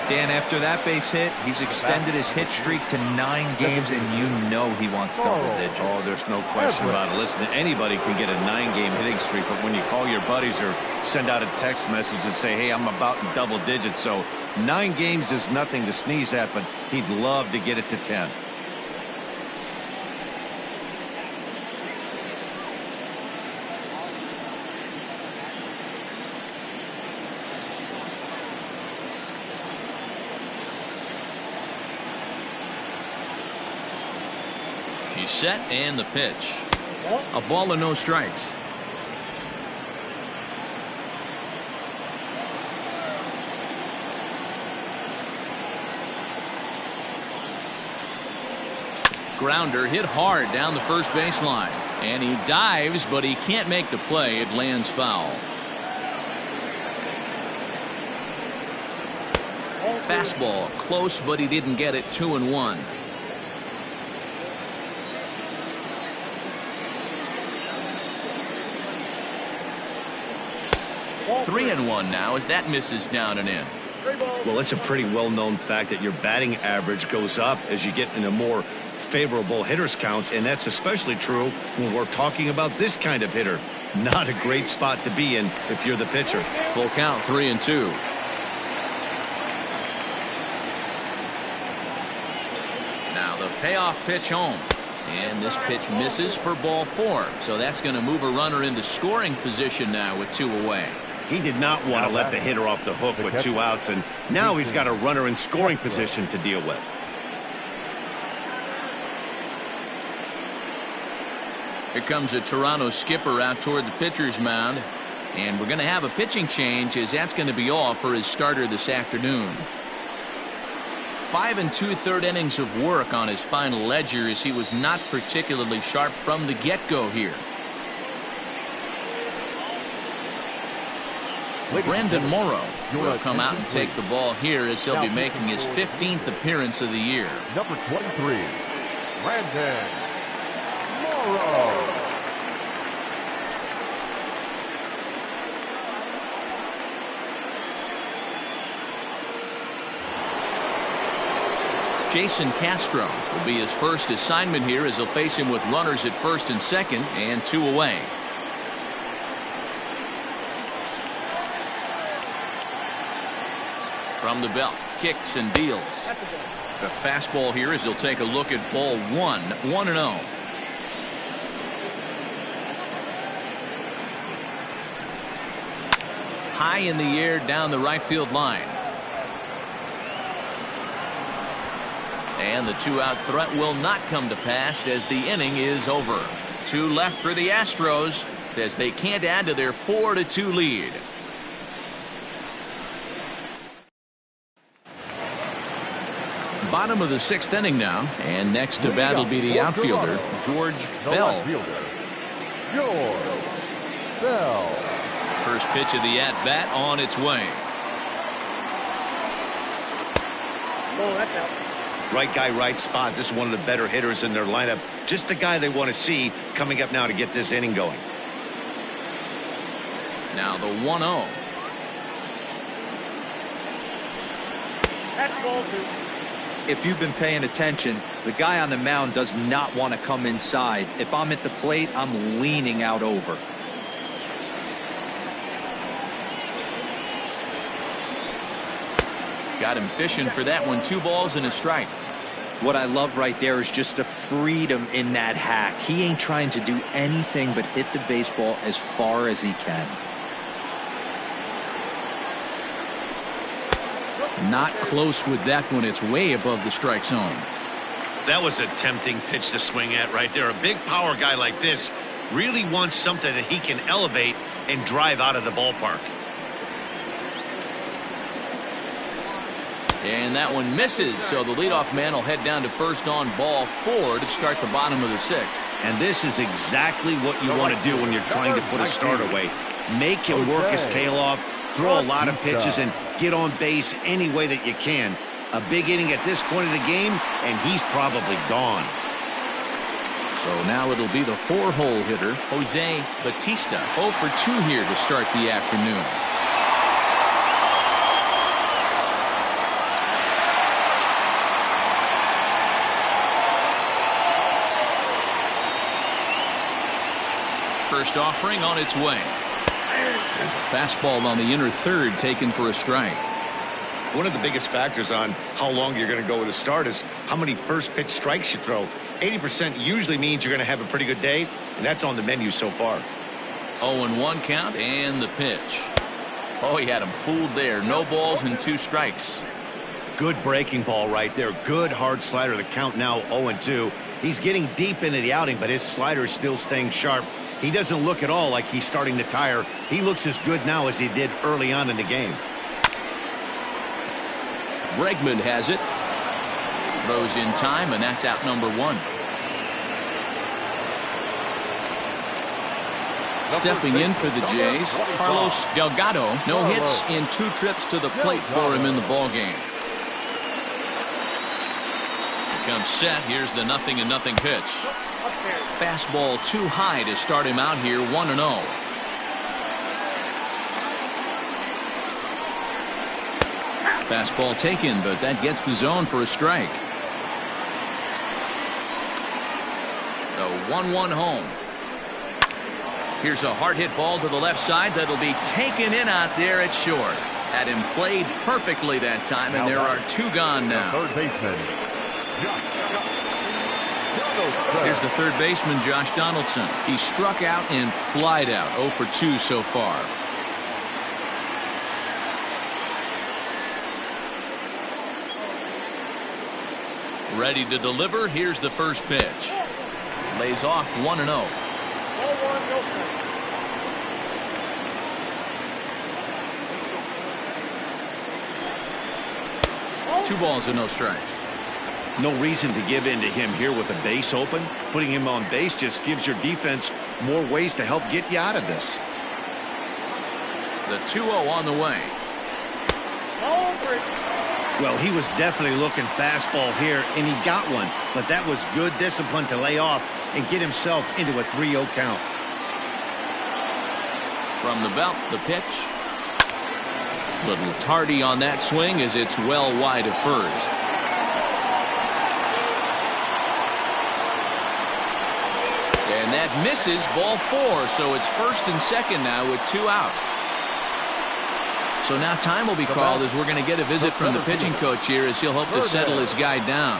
Dan, after that base hit, he's extended his hit streak to 9 games, and you know he wants double digits. Oh, there's no question about it. Listen, anybody can get a 9-game hitting streak, but when you call your buddies or send out a text message and say, hey, I'm about in double digits, so 9 games is nothing to sneeze at, but he'd love to get it to 10. He's set and the pitch. A ball and no strikes. Grounder hit hard down the first baseline. And he dives, but he can't make the play. It lands foul. Fastball close, but he didn't get it. 2-1. 3-1 now as that misses down and in. Well, it's a pretty well-known fact that your batting average goes up as you get into more favorable hitters counts, and that's especially true when we're talking about this kind of hitter. Not a great spot to be in if you're the pitcher. Full count, 3-2. Now the payoff pitch home. And this pitch misses for ball 4. So that's going to move a runner into scoring position now with 2 away. He did not want to let the hitter off the hook with 2 outs, and now he's got a runner in scoring position to deal with. Here comes a Toronto skipper out toward the pitcher's mound. And we're going to have a pitching change, as that's going to be all for his starter this afternoon. 5 2/3 innings of work on his final ledger, as he was not particularly sharp from the get-go here. Brendan Morrow will come out and take the ball here as he'll be making his 15th appearance of the year. Number 23, Brandon Morrow. Jason Castro will be his first assignment here as he'll face him with runners at first and second and 2 away. From the belt, kicks and deals. The fastball here as he'll take a look at ball 1, 1-0. High in the air down the right field line. And the 2-out threat will not come to pass as the inning is over. 2 left for the Astros as they can't add to their 4-2 lead. Bottom of the 6th inning now, and next to bat will be the outfielder, George Bell. George Bell. First pitch of the at-bat on its way. Oh, that's out. Right guy, right spot. This is one of the better hitters in their lineup. Just the guy they want to see coming up now to get this inning going. Now the 1-0. That's ball 2. If you've been paying attention, the guy on the mound does not want to come inside. If I'm at the plate, I'm leaning out over. Got him fishing for that one. 2 balls and a strike. What I love right there is just the freedom in that hack. He ain't trying to do anything but hit the baseball as far as he can. Not close with that one. It's way above the strike zone. That was a tempting pitch to swing at right there. A big power guy like this really wants something that he can elevate and drive out of the ballpark. And that one misses, so the leadoff man will head down to first on ball 4 to start the bottom of the 6th. And this is exactly what you want to do when you're trying to put a start away. Make him work his tail off, throw a lot of pitches, and get on base any way that you can. A big inning at this point of the game, and he's probably gone. So now it'll be the 4-hole hitter, Jose Bautista. 0 for 2 here to start the afternoon. First offering on its way. There's a fastball on the inner third taken for a strike. One of the biggest factors on how long you're going to go with a start is how many first pitch strikes you throw. 80% usually means you're going to have a pretty good day, and that's on the menu so far. 0-1 count and the pitch. Oh, he had him fooled there. No balls and 2 strikes. Good breaking ball right there. Good hard slider. The count now 0-2. He's getting deep into the outing, but his slider is still staying sharp. He doesn't look at all like he's starting to tire. He looks as good now as he did early on in the game. Bregman has it. Throws in time, and that's out number 1. Stepping in for the Jays, Carlos Delgado. No hits in 2 trips to the plate for him in the ballgame. Comes set. Here's the 0-0 pitch. Fastball too high to start him out here. 1-0. Fastball taken, but that gets the zone for a strike. The 1-1 home. Here's a hard hit ball to the left side that'll be taken in out there at short. Had him played perfectly that time, and there are 2 gone now. Third baseman. Here's the third baseman, Josh Donaldson. He struck out and flied out. 0 for 2 so far. Ready to deliver. Here's the first pitch. Lays off 1-0. 2 balls and no strikes. No reason to give in to him here with the base open. Putting him on base just gives your defense more ways to help get you out of this. The 2-0 on the way. Well, he was definitely looking fastball here, and he got one. But that was good discipline to lay off and get himself into a 3-0 count. From the belt, the pitch. Little tardy on that swing as it's well wide of first. And that misses, ball 4. So it's first and second now with 2 out. So now time will be called as we're going to get a visit from the pitching coach here as he'll hope to settle his guy down.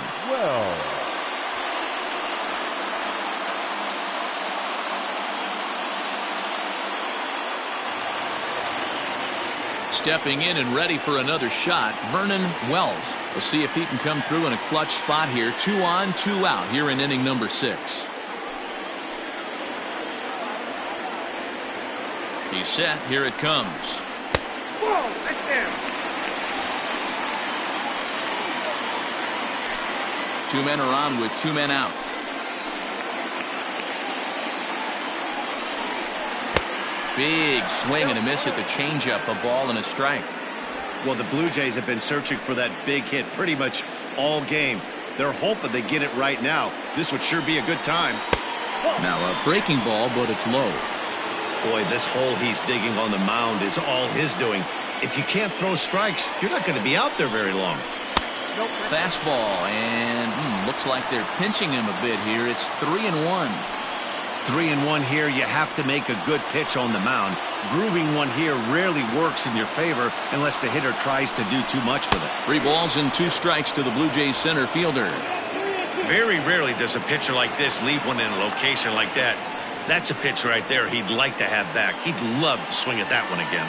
Stepping in and ready for another shot, Vernon Wells. We'll see if he can come through in a clutch spot here. 2 on, 2 out here in inning number 6. He's set. Here it comes. Two men are on with 2 men out. Big swing and a miss at the changeup. A ball and a strike. Well, the Blue Jays have been searching for that big hit pretty much all game. They're hoping they get it right now. This would sure be a good time. Now a breaking ball, but it's low. Boy, this hole he's digging on the mound is all his doing. If you can't throw strikes, you're not going to be out there very long. Fastball, and looks like they're pinching him a bit here. It's 3-1. 3-1 here. You have to make a good pitch on the mound. Grooving one here rarely works in your favor unless the hitter tries to do too much with it. 3 balls and 2 strikes to the Blue Jays center fielder. Very rarely does a pitcher like this leave one in a location like that. That's a pitch right there he'd like to have back. He'd love to swing at that one again.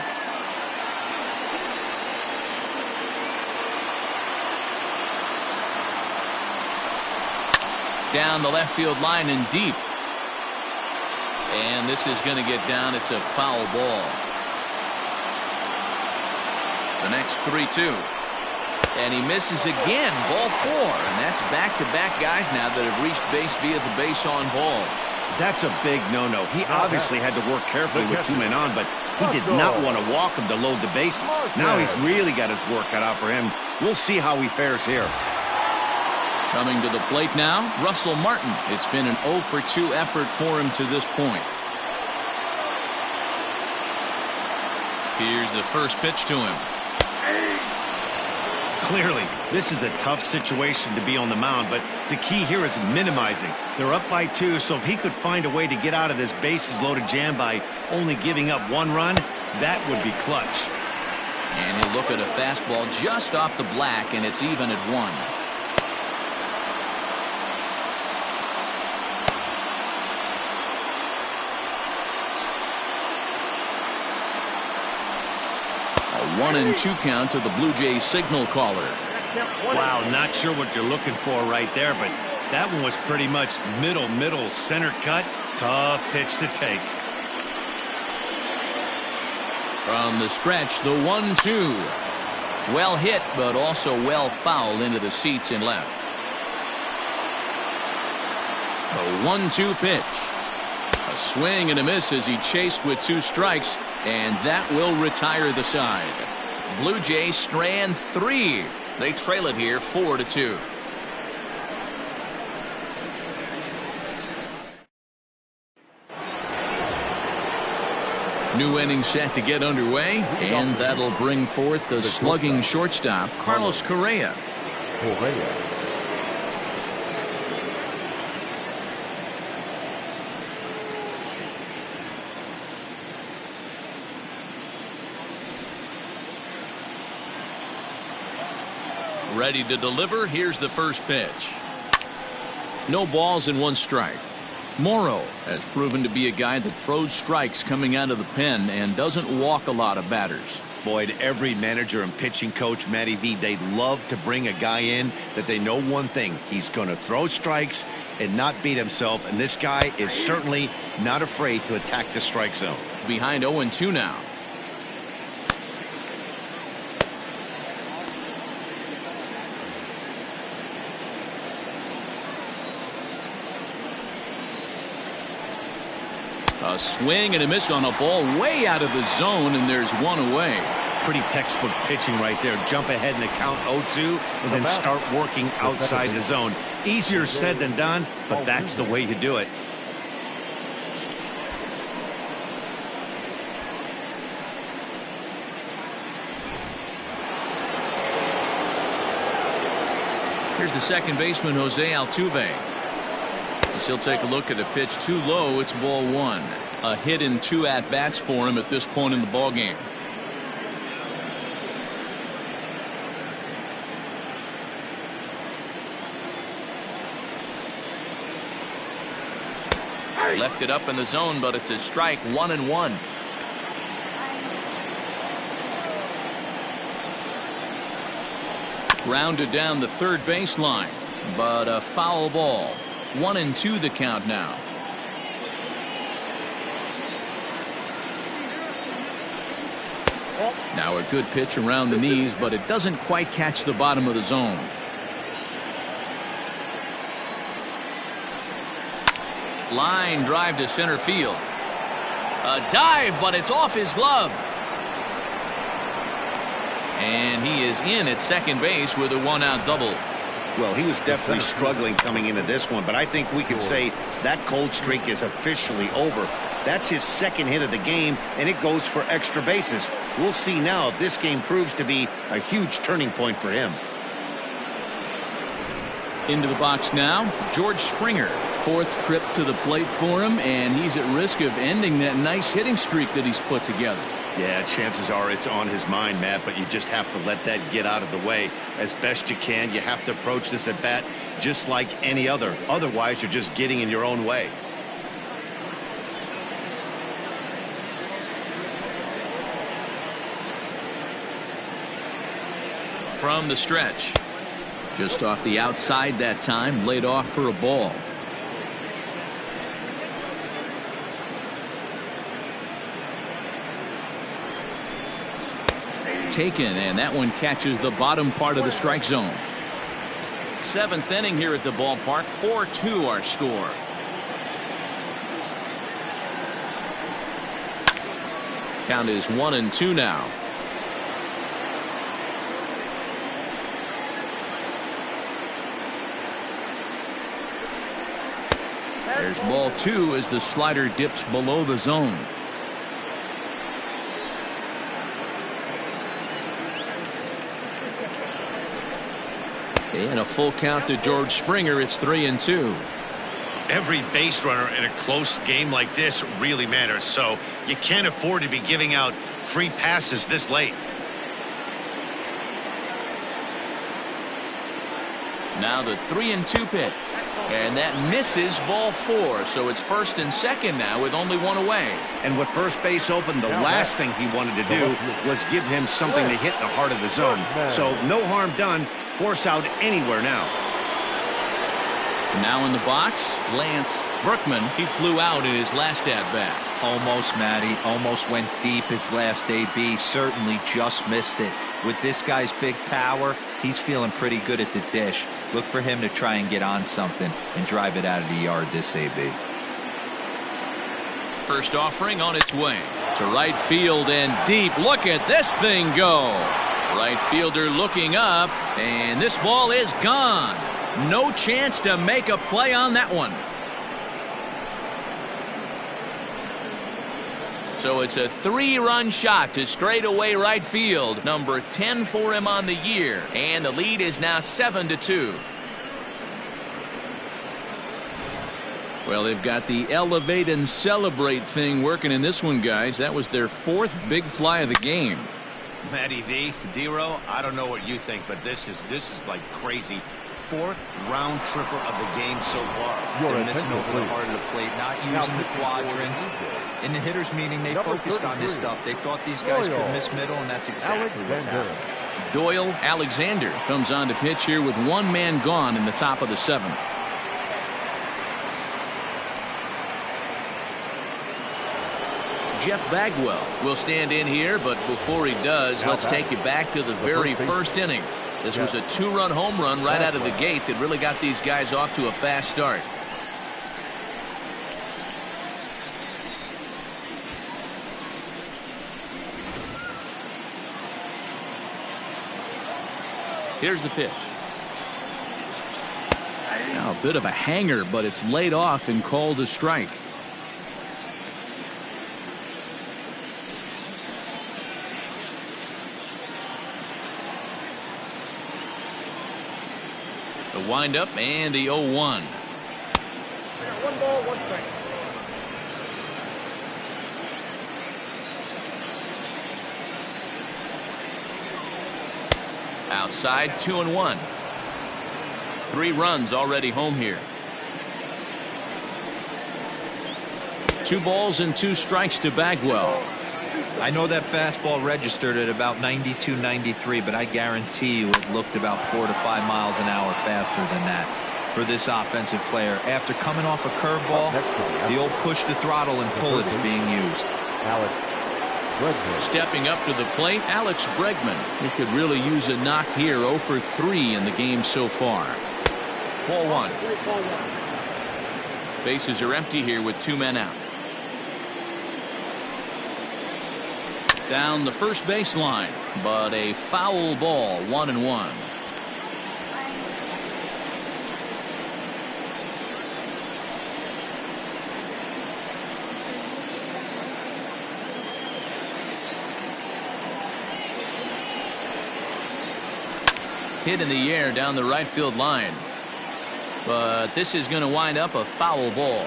Down the left field line and deep. And this is going to get down. It's a foul ball. The next 3-2. And he misses again. Ball 4. And that's back-to-back guys now that have reached base via the base on ball. That's a big no-no. He obviously had to work carefully with 2 men on, but he did not want to walk him to load the bases. Now he's really got his work cut out for him. We'll see how he fares here. Coming to the plate now, Russell Martin. It's been an 0 for 2 effort for him to this point. Here's the first pitch to him. Clearly, this is a tough situation to be on the mound, but the key here is minimizing. They're up by 2, so if he could find a way to get out of this bases-loaded jam by only giving up 1 run, that would be clutch. And he'll look at a fastball just off the black, and it's even at 1. A 1-2 count to the Blue Jays signal caller. Wow, not sure what you're looking for right there, but that one was pretty much middle, center cut. Tough pitch to take. From the stretch, the 1-2. Well hit, but also well fouled into the seats and left. The 1-2 pitch. A swing and a miss as he chased with 2 strikes, and that will retire the side. Blue Jays strand 3. They trail it here 4-2. New inning set to get underway, and that'll bring forth the slugging shortstop, Carlos Correa. Ready to deliver. Here's the first pitch. No balls and 1 strike. Morrow has proven to be a guy that throws strikes coming out of the pen and doesn't walk a lot of batters. Boyd, every manager and pitching coach, Matty V, they'd love to bring a guy in that they know one thing. He's going to throw strikes and not beat himself, and this guy is certainly not afraid to attack the strike zone. Behind 0-2 now. A swing and a miss on a ball way out of the zone, and there's one away. Pretty textbook pitching right there. Jump ahead in the count 0-2 and then start working outside the zone. Easier said than done, but that's the way you do it. Here's the second baseman, Jose Altuve. As he'll take a look at the pitch too low. It's ball one. A hit in 2 at-bats for him at this point in the ball game. Left it up in the zone, but it's a strike. 1-1. Grounded down the third baseline, but a foul ball. 1-2 the count now. Now a good pitch around the knees, but it doesn't quite catch the bottom of the zone. Line drive to center field. A dive, but it's off his glove. And he is in at second base with a 1-out double. Well, he was definitely struggling coming into this one, but I think we can say that cold streak is officially over. That's his second hit of the game, and it goes for extra bases. We'll see now if this game proves to be a huge turning point for him. Into the box now, George Springer. 4th trip to the plate for him, and he's at risk of ending that nice hitting streak that he's put together. Yeah, chances are it's on his mind, Matt, but you just have to let that get out of the way as best you can. You have to approach this at bat just like any other. Otherwise, you're just getting in your own way. From the stretch. Just off the outside that time, laid off for a ball. Taken, and that one catches the bottom part of the strike zone. 7th inning here at the ballpark. 4-2 our score. Count is 1-2 now. There's ball 2 as the slider dips below the zone. And a full count to George Springer. It's 3-2. Every base runner in a close game like this really matters, so you can't afford to be giving out free passes this late. Now the 3-2 pitch, and that misses ball 4, so it's 1st and 2nd now with only one away. And with first base open, the last thing he wanted to do was give him something to hit the heart of the zone. So no harm done. Force out anywhere now. Now in the box, Lance Brookman. He flew out in his last at-bat. Almost, Matty. Almost went deep his last AB. Certainly just missed it. With this guy's big power, he's feeling pretty good at the dish. Look for him to try and get on something and drive it out of the yard this AB. First offering on its way to right field and deep. Look at this thing go. Right fielder looking up, and this ball is gone. No chance to make a play on that one. So it's a 3-run shot to straightaway right field. Number 10 for him on the year, and the lead is now 7-2. Well, they've got the elevate and celebrate thing working in this one, guys. That was their 4th big fly of the game. Matty V, D-Row, I don't know what you think, but this is like crazy. 4th round tripper of the game so far. They're missing over the heart of the plate, not using the quadrants. In the hitters meeting, they focused on this stuff. They thought these guys could miss middle, and that's exactly what's happened. Doyle Alexander comes on to pitch here with 1 man gone in the top of the 7th. Jeff Bagwell will stand in here, but before he does, let's take you back to the very first inning. This was a 2-run home run right out of the gate that really got these guys off to a fast start. Here's the pitch. Now a bit of a hanger, but it's laid off and called a strike. The windup and the 0-1. 1 ball, 1 strike. Outside, 2-1. 3 runs already home here. 2 balls and 2 strikes to Bagwell. I know that fastball registered at about 92, 93, but I guarantee you it looked about 4 to 5 miles an hour faster than that for this offensive player. After coming off a curveball, the old push the throttle and pull it is being used. Stepping up to the plate, Alex Bregman. He could really use a knock here. 0 for 3 in the game so far. Ball 1. Bases are empty here with 2 men out. Down the first baseline, but a foul ball. 1-1. Hit in the air down the right field line, but this is going to wind up a foul ball.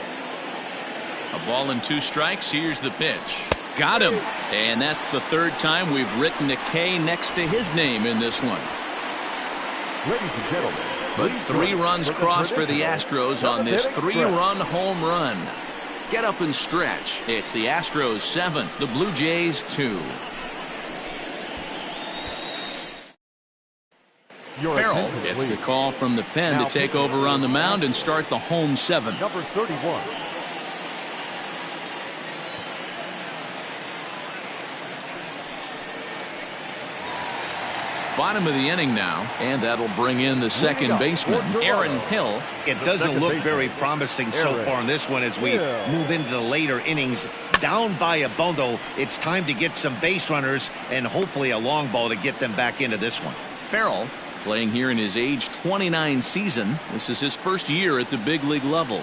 A ball and 2 strikes. Here's the pitch. Got him. And that's the 3rd time we've written a K next to his name in this one. Ladies and gentlemen, But 3 runs crossed for the Astros on this 3-run home run. Get up and stretch. It's the Astros 7, the Blue Jays 2. Farrell gets the call from the pen to take over on the mound and start the home 7th. Number 31. Bottom of the inning now, and that'll bring in the second baseman, Aaron Hill. It doesn't look very promising so far in this one as we move into the later innings. Down by a bundle, it's time to get some base runners and hopefully a long ball to get them back into this one. Farrell playing here in his age 29 season. This is his first year at the big league level.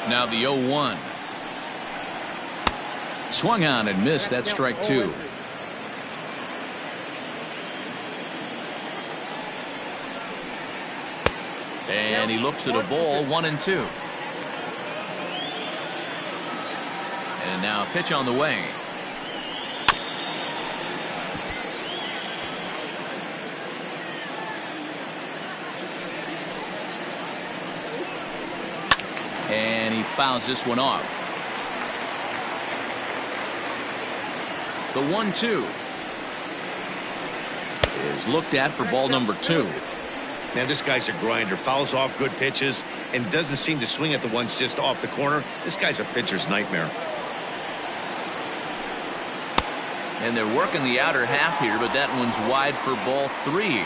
Now the 0-1. Swung on and missed. That's strike 2. And he looks at a ball. 1-2. And now a pitch on the way. And he fouls this one off. The 1-2 is looked at for ball number 2. Man, this guy's a grinder. Fouls off good pitches and doesn't seem to swing at the ones just off the corner. This guy's a pitcher's nightmare. And they're working the outer half here, but that one's wide for ball 3.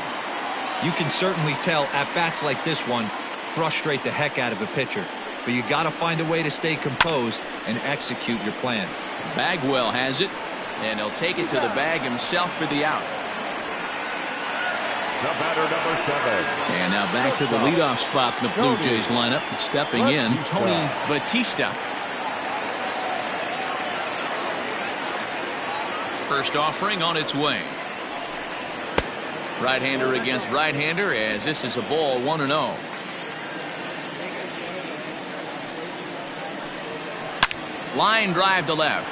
You can certainly tell at bats like this one frustrate the heck out of a pitcher. But you got to find a way to stay composed and execute your plan. Bagwell has it, and he'll take it to the bag himself for the out. The batter, number 7. And now back to the leadoff spot in the Blue Jays lineup. Stepping in, Tony Batista. First offering on its way. Right-hander against right-hander, as this is a ball. 1-0. Line drive to left.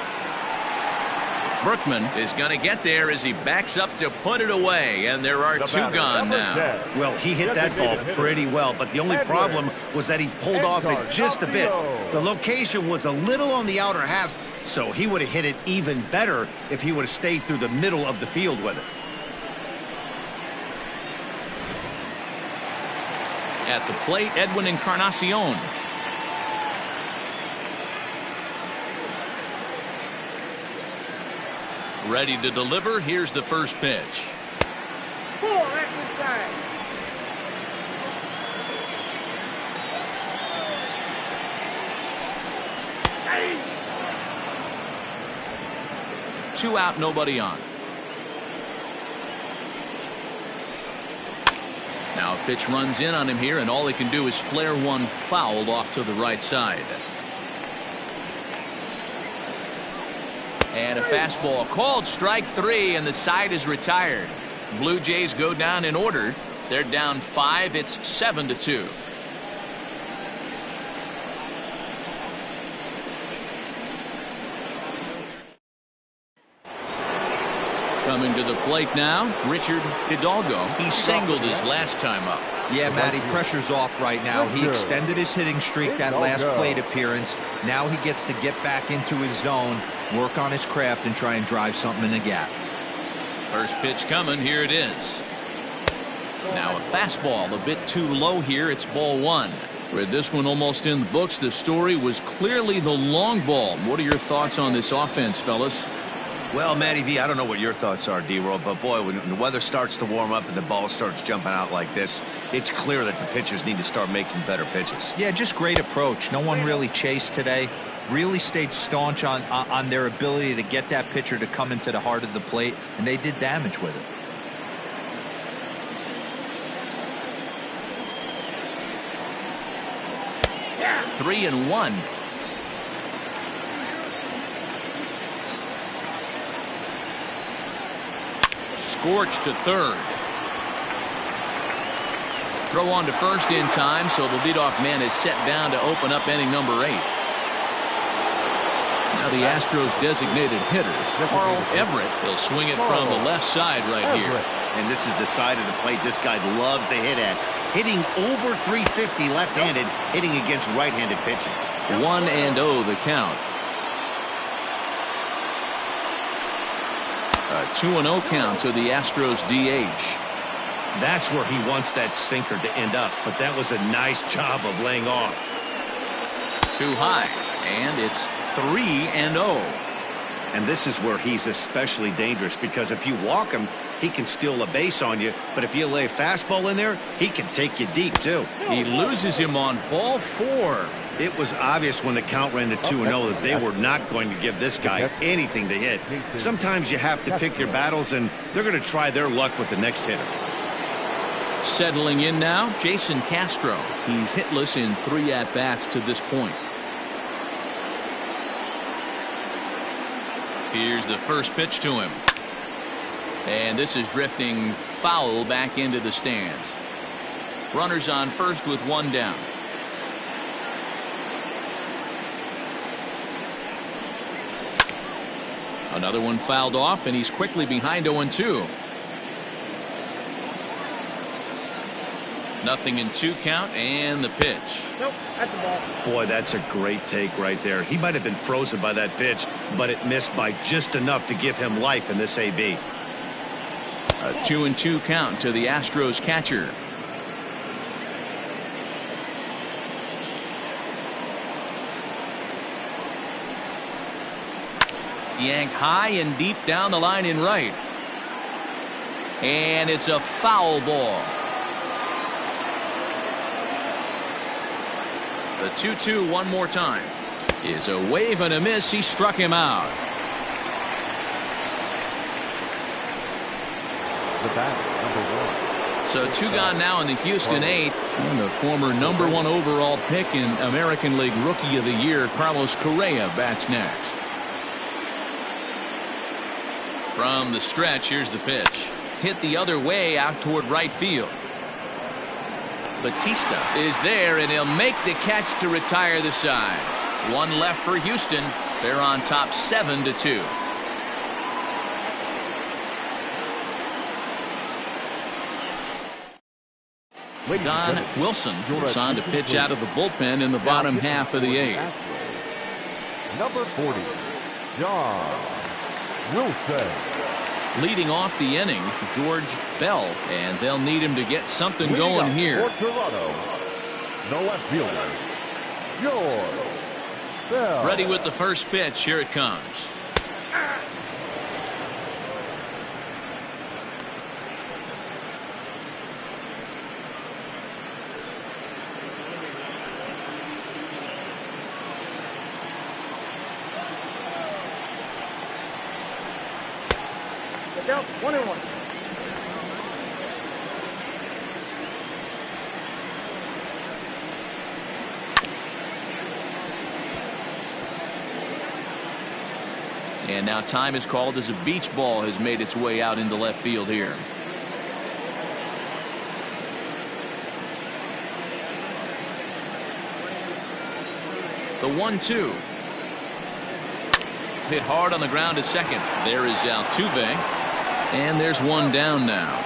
Berkman is going to get there as he backs up to put it away, and there are 2 gone now. Well, he hit that ball pretty well, but the only problem was that he pulled off it just a bit. The location was a little on the outer half, so he would have hit it even better if he would have stayed through the middle of the field with it. At the plate, Edwin Encarnacion. Ready to deliver. Here's the first pitch. 4, that's inside. Hey. 2 out, nobody on. Now a pitch runs in on him here, and all he can do is flare one foul off to the right side. And a fastball called strike 3, and the side is retired. Blue Jays go down in order. They're down 5. It's 7-2. Coming to the plate now, Richard Hidalgo. He singled his last time up. Yeah, Matty, pressure's off right now. He extended his hitting streak that last plate appearance. Now he gets to get back into his zone, work on his craft, and try and drive something in the gap. First pitch coming. Here it is. Now a fastball a bit too low here. It's ball 1. With this one almost in the books, the story was clearly the long ball. What are your thoughts on this offense, fellas? Well, Matty V, I don't know what your thoughts are, D-Roll, but boy, when the weather starts to warm up and the ball starts jumping out like this, it's clear that the pitchers need to start making better pitches. Yeah, just great approach. No one really chased today. Really stayed staunch on their ability to get that pitcher to come into the heart of the plate, and they did damage with it. Yeah. 3-1. Scorched to third. Throw on to first in time, so the leadoff man is set down to open up inning number 8. Now the Astros designated hitter, Carl Everett. He'll swing it from the left side right here. And this is the side of the plate this guy loves to hit at. Hitting over 350 left-handed, hitting against right-handed pitching. 1-0 the count. A 2-0 count to the Astros DH. That's where he wants that sinker to end up, but that was a nice job of laying off. Too high, and it's 3-0. And this is where he's especially dangerous, because if you walk him, he can steal a base on you, but if you lay a fastball in there, he can take you deep too. He loses him on ball 4. It was obvious when the count ran to 2-0 that they were not going to give this guy anything to hit. Sometimes you have to pick your battles, and they're going to try their luck with the next hitter. Settling in now, Jason Castro. He's hitless in 3 at-bats to this point. Here's the first pitch to him. And this is drifting foul back into the stands. Runners on first with 1 down. Another one fouled off, and he's quickly behind 0-2. Nothing in 2 count, and the pitch. Nope, that's the ball. Boy, that's a great take right there. He might have been frozen by that pitch, but it missed by just enough to give him life in this AB. A 2-2 count to the Astros catcher. Yanked high and deep down the line in right. And it's a foul ball. The 2-2 one more time. Is a wave and a miss. He struck him out. The bat, number 1. So 2 gone now in the Houston 8th. And the former number 1 overall pick in American League Rookie of the Year, Carlos Correa, bats next. From the stretch, here's the pitch. Hit the other way out toward right field. Batista is there, and he'll make the catch to retire the side. 1 left for Houston. They're on top 7-2. Don Wilson is on to pitch out of the bullpen in the bottom half of the 8th. Number 40, Don Wilson. Leading off the inning, George Bell, and they'll need him to get something going here. For Toronto, the left fielder, George Bell. Ready with the first pitch. Here it comes. Look out, 1-1. And now time is called as a beach ball has made its way out into left field here. The 1-2. Hit hard on the ground to second. There is Altuve. And there's one down now.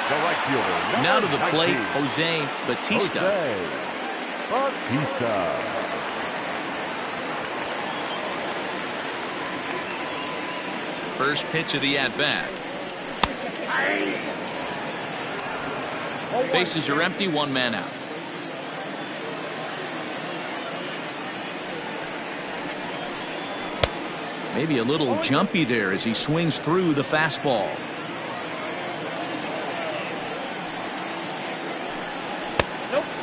The right fielder, Now to the 19, plate, Jose Bautista. Jose Bautista. First pitch of the at-bat. Bases are empty, one man out. Maybe a little jumpy there as he swings through the fastball.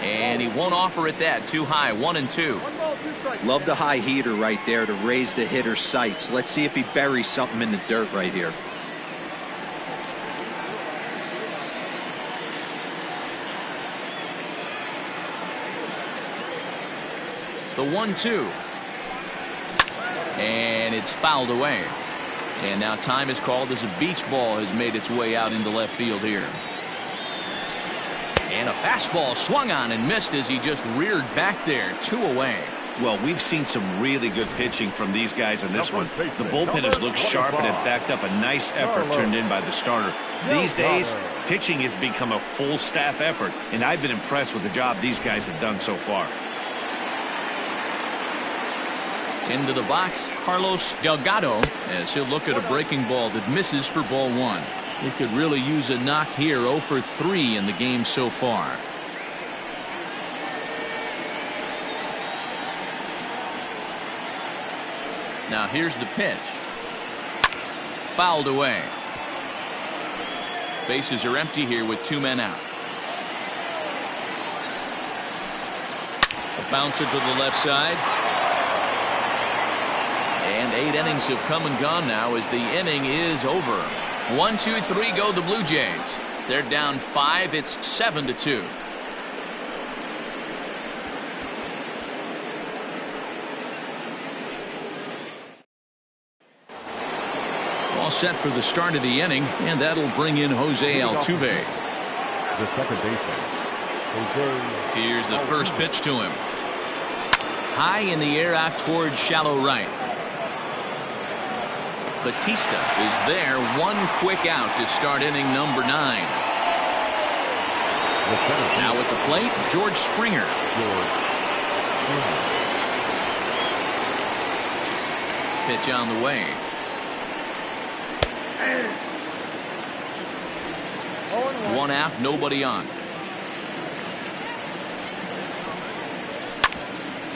And he won't offer it that. Too high. 1-2. Love the high heater right there to raise the hitter's sights. Let's see if he buries something in the dirt right here. The 1-2. And it's fouled away. And now time is called as a beach ball has made its way out into left field here. And a fastball swung on and missed as he just reared back there. 2 away. Well, we've seen some really good pitching from these guys in this one. The bullpen has looked sharp and it backed up a nice effort turned in by the starter. These days, pitching has become a full staff effort, and I've been impressed with the job these guys have done so far. Into the box, Carlos Delgado, as he'll look at a breaking ball that misses for ball 1. He could really use a knock here. 0 for 3 in the game so far. Now here's the pitch. Fouled away. Bases are empty here with 2 men out. A bouncer to the left side. And 8 innings have come and gone now as the inning is over. 1, 2, 3 go the Blue Jays. They're down 5. It's 7-2. All set for the start of the inning, and that'll bring in Jose Altuve. The second baseman, Jose. Here's the first pitch to him. High in the air out towards shallow right. Bautista is there. 1 quick out to start inning number 9. Now at the plate, George Springer. Pitch on the way. One out, nobody on.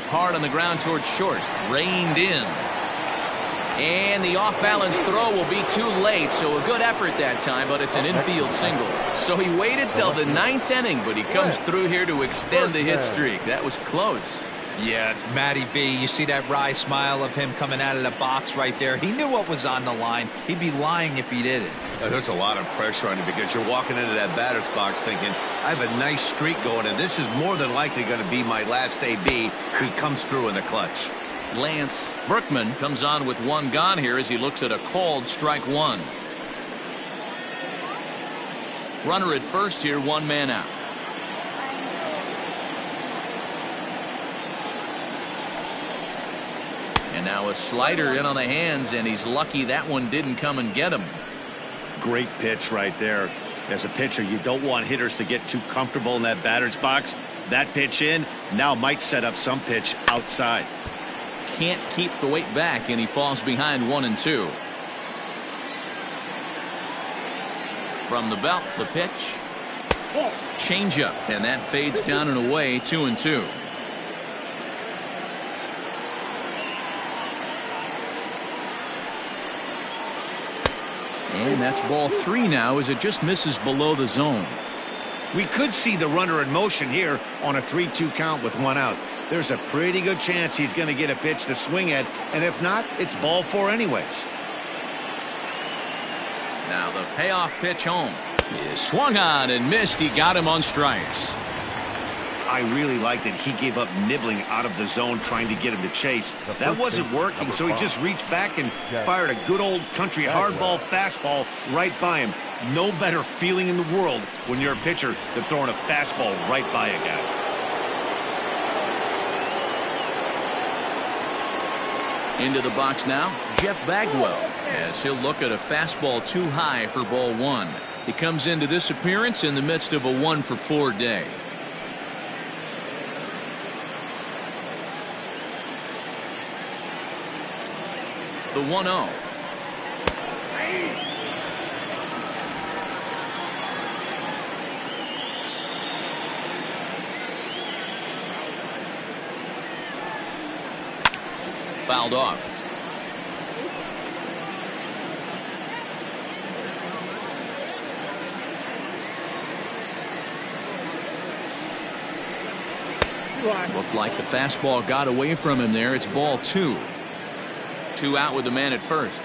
Hard on the ground towards short. Reined in. And the off-balance throw will be too late, so a good effort that time, but it's an infield single. So he waited till the 9th inning, but he comes through here to extend the hit streak. That was close. Yeah, Matty B, you see that wry smile of him coming out of the box right there. He knew what was on the line. He'd be lying if he didn't. There's a lot of pressure on you because you're walking into that batter's box thinking, I have a nice streak going, and this is more than likely going to be my last AB. He comes through in the clutch. Lance Berkman comes on with 1 gone here as he looks at a called strike 1. Runner at first here, 1 man out. And now a slider in on the hands, and he's lucky that one didn't come and get him. Great pitch right there. As a pitcher, you don't want hitters to get too comfortable in that batter's box. That pitch in now might set up some pitch outside. Can't keep the weight back, and he falls behind 1-2. From the belt, the pitch. Changeup, and that fades down and away. 2-2. And that's ball 3 now as it just misses below the zone. We could see the runner in motion here on a 3-2 count with 1 out. There's a pretty good chance he's going to get a pitch to swing at, and if not, it's ball 4 anyways. Now the payoff pitch home is swung on and missed. He got him on strikes. I really like that he gave up nibbling out of the zone trying to get him to chase. That wasn't working, so he just reached back and fired a good old country hardball fastball right by him. No better feeling in the world when you're a pitcher than throwing a fastball right by a guy. Into the box now, Jeff Bagwell, as he'll look at a fastball too high for ball one. He comes into this appearance in the midst of a 1-for-4 day. The 1-0. Fouled off. Looked like the fastball got away from him there. It's ball two. 2 out with the man at first.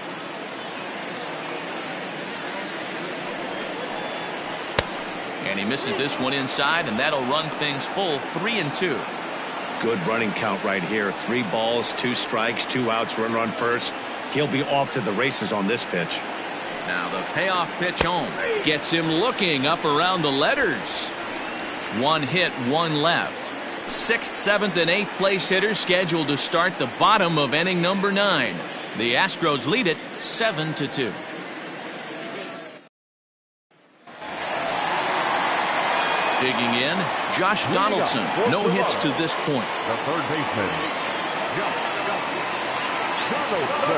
And he misses this one inside, and that'll run things full 3-2. Good running count right here. 3 balls, 2 strikes, 2 outs, runner on first. He'll be off to the races on this pitch. Now the payoff pitch home gets him looking up around the letters. 1 hit, 1 left. 6th, 7th, and 8th place hitters scheduled to start the bottom of inning number 9. The Astros lead it 7-2. Digging in, Josh Donaldson. No hits to this point. The third baseman, Donaldson.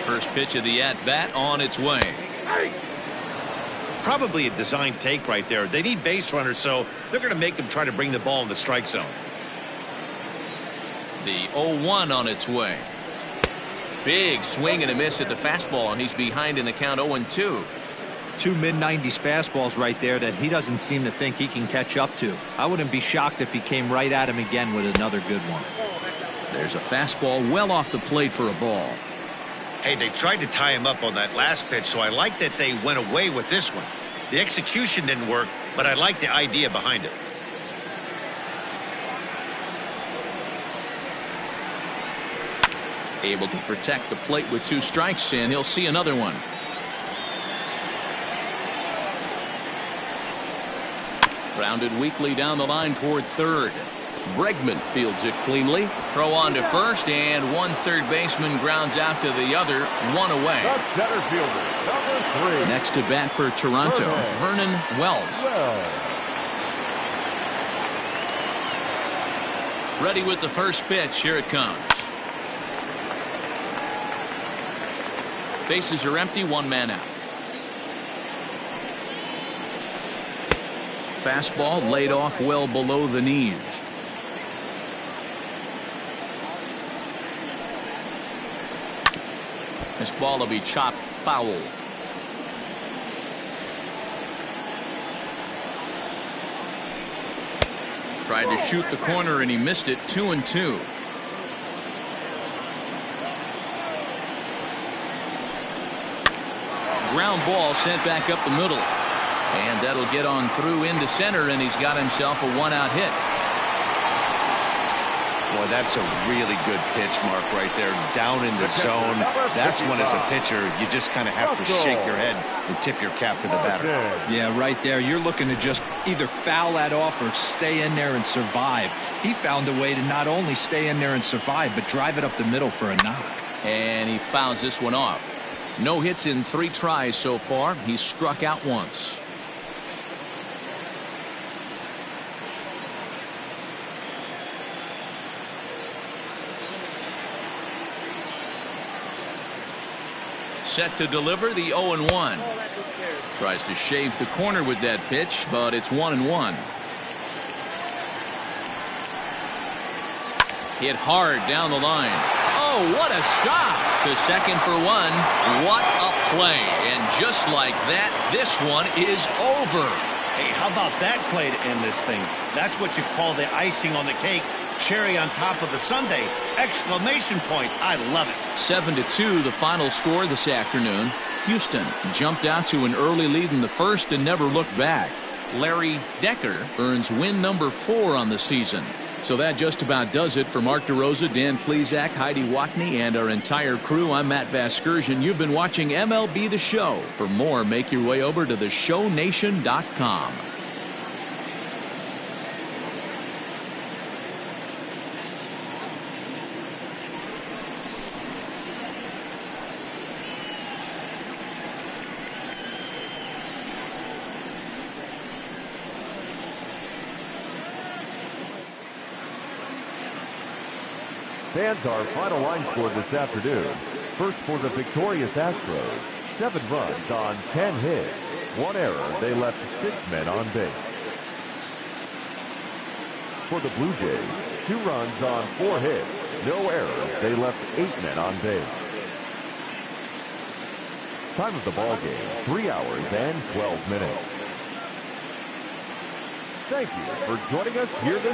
First pitch of the at-bat on its way. Probably a design take right there. They need base runners, so they're going to make them try to bring the ball in the strike zone. The 0-1 on its way. Big swing and a miss at the fastball, and he's behind in the count 0-2. 2 mid-90s fastballs right there that he doesn't seem to think he can catch up to. I wouldn't be shocked if he came right at him again with another good one. There's a fastball well off the plate for a ball. Hey, they tried to tie him up on that last pitch, so I like that they went away with this one. The execution didn't work, but I like the idea behind it. Able to protect the plate with 2 strikes, and he'll see another one. Grounded weakly down the line toward third. Bregman fields it cleanly. Throw on to first, and one third baseman grounds out to the other. 1 away. The center fielder, number 3. Next to bat for Toronto, Vernon Wells. Ready with the first pitch. Here it comes. Bases are empty. 1 man out. Fastball laid off well below the knees. This ball will be chopped foul. Tried to shoot the corner and he missed it. 2-2. Ground ball sent back up the middle. And that'll get on through into center, and he's got himself a 1-out hit. Boy, that's a really good pitch, Mark, right there. Down in the zone. That's when, as a pitcher, you just kind of have to shake your head and tip your cap to the batter. Yeah, right there. You're looking to just either foul that off or stay in there and survive. He found a way to not only stay in there and survive, but drive it up the middle for a knock. And he fouls this one off. No hits in 3 tries so far. He's struck out once. Set to deliver the 0-1. Tries to shave the corner with that pitch, but it's 1-1. Hit hard down the line. Oh, what a stop! To second for 1. What a play. And just like that, this one is over. Hey, how about that play to end this thing? That's what you call the icing on the cake. Cherry on top of the sundae. Exclamation point. I love it. 7-2 the final score this afternoon. Houston jumped out to an early lead in the first and never looked back. Larry Decker earns win number 4 on the season. So that just about does it for Mark DeRosa, Dan Plesac, Heidi Watney, and our entire crew. I'm Matt Vasgersian. You've been watching MLB The Show. For more, make your way over to theshownation.com. Fans, our final line score this afternoon. First for the victorious Astros, 7 runs on 10 hits. 1 error. They left 6 men on base. For the Blue Jays, 2 runs on 4 hits. No errors. They left 8 men on base. Time of the ball game, 3 hours and 12 minutes. Thank you for joining us here this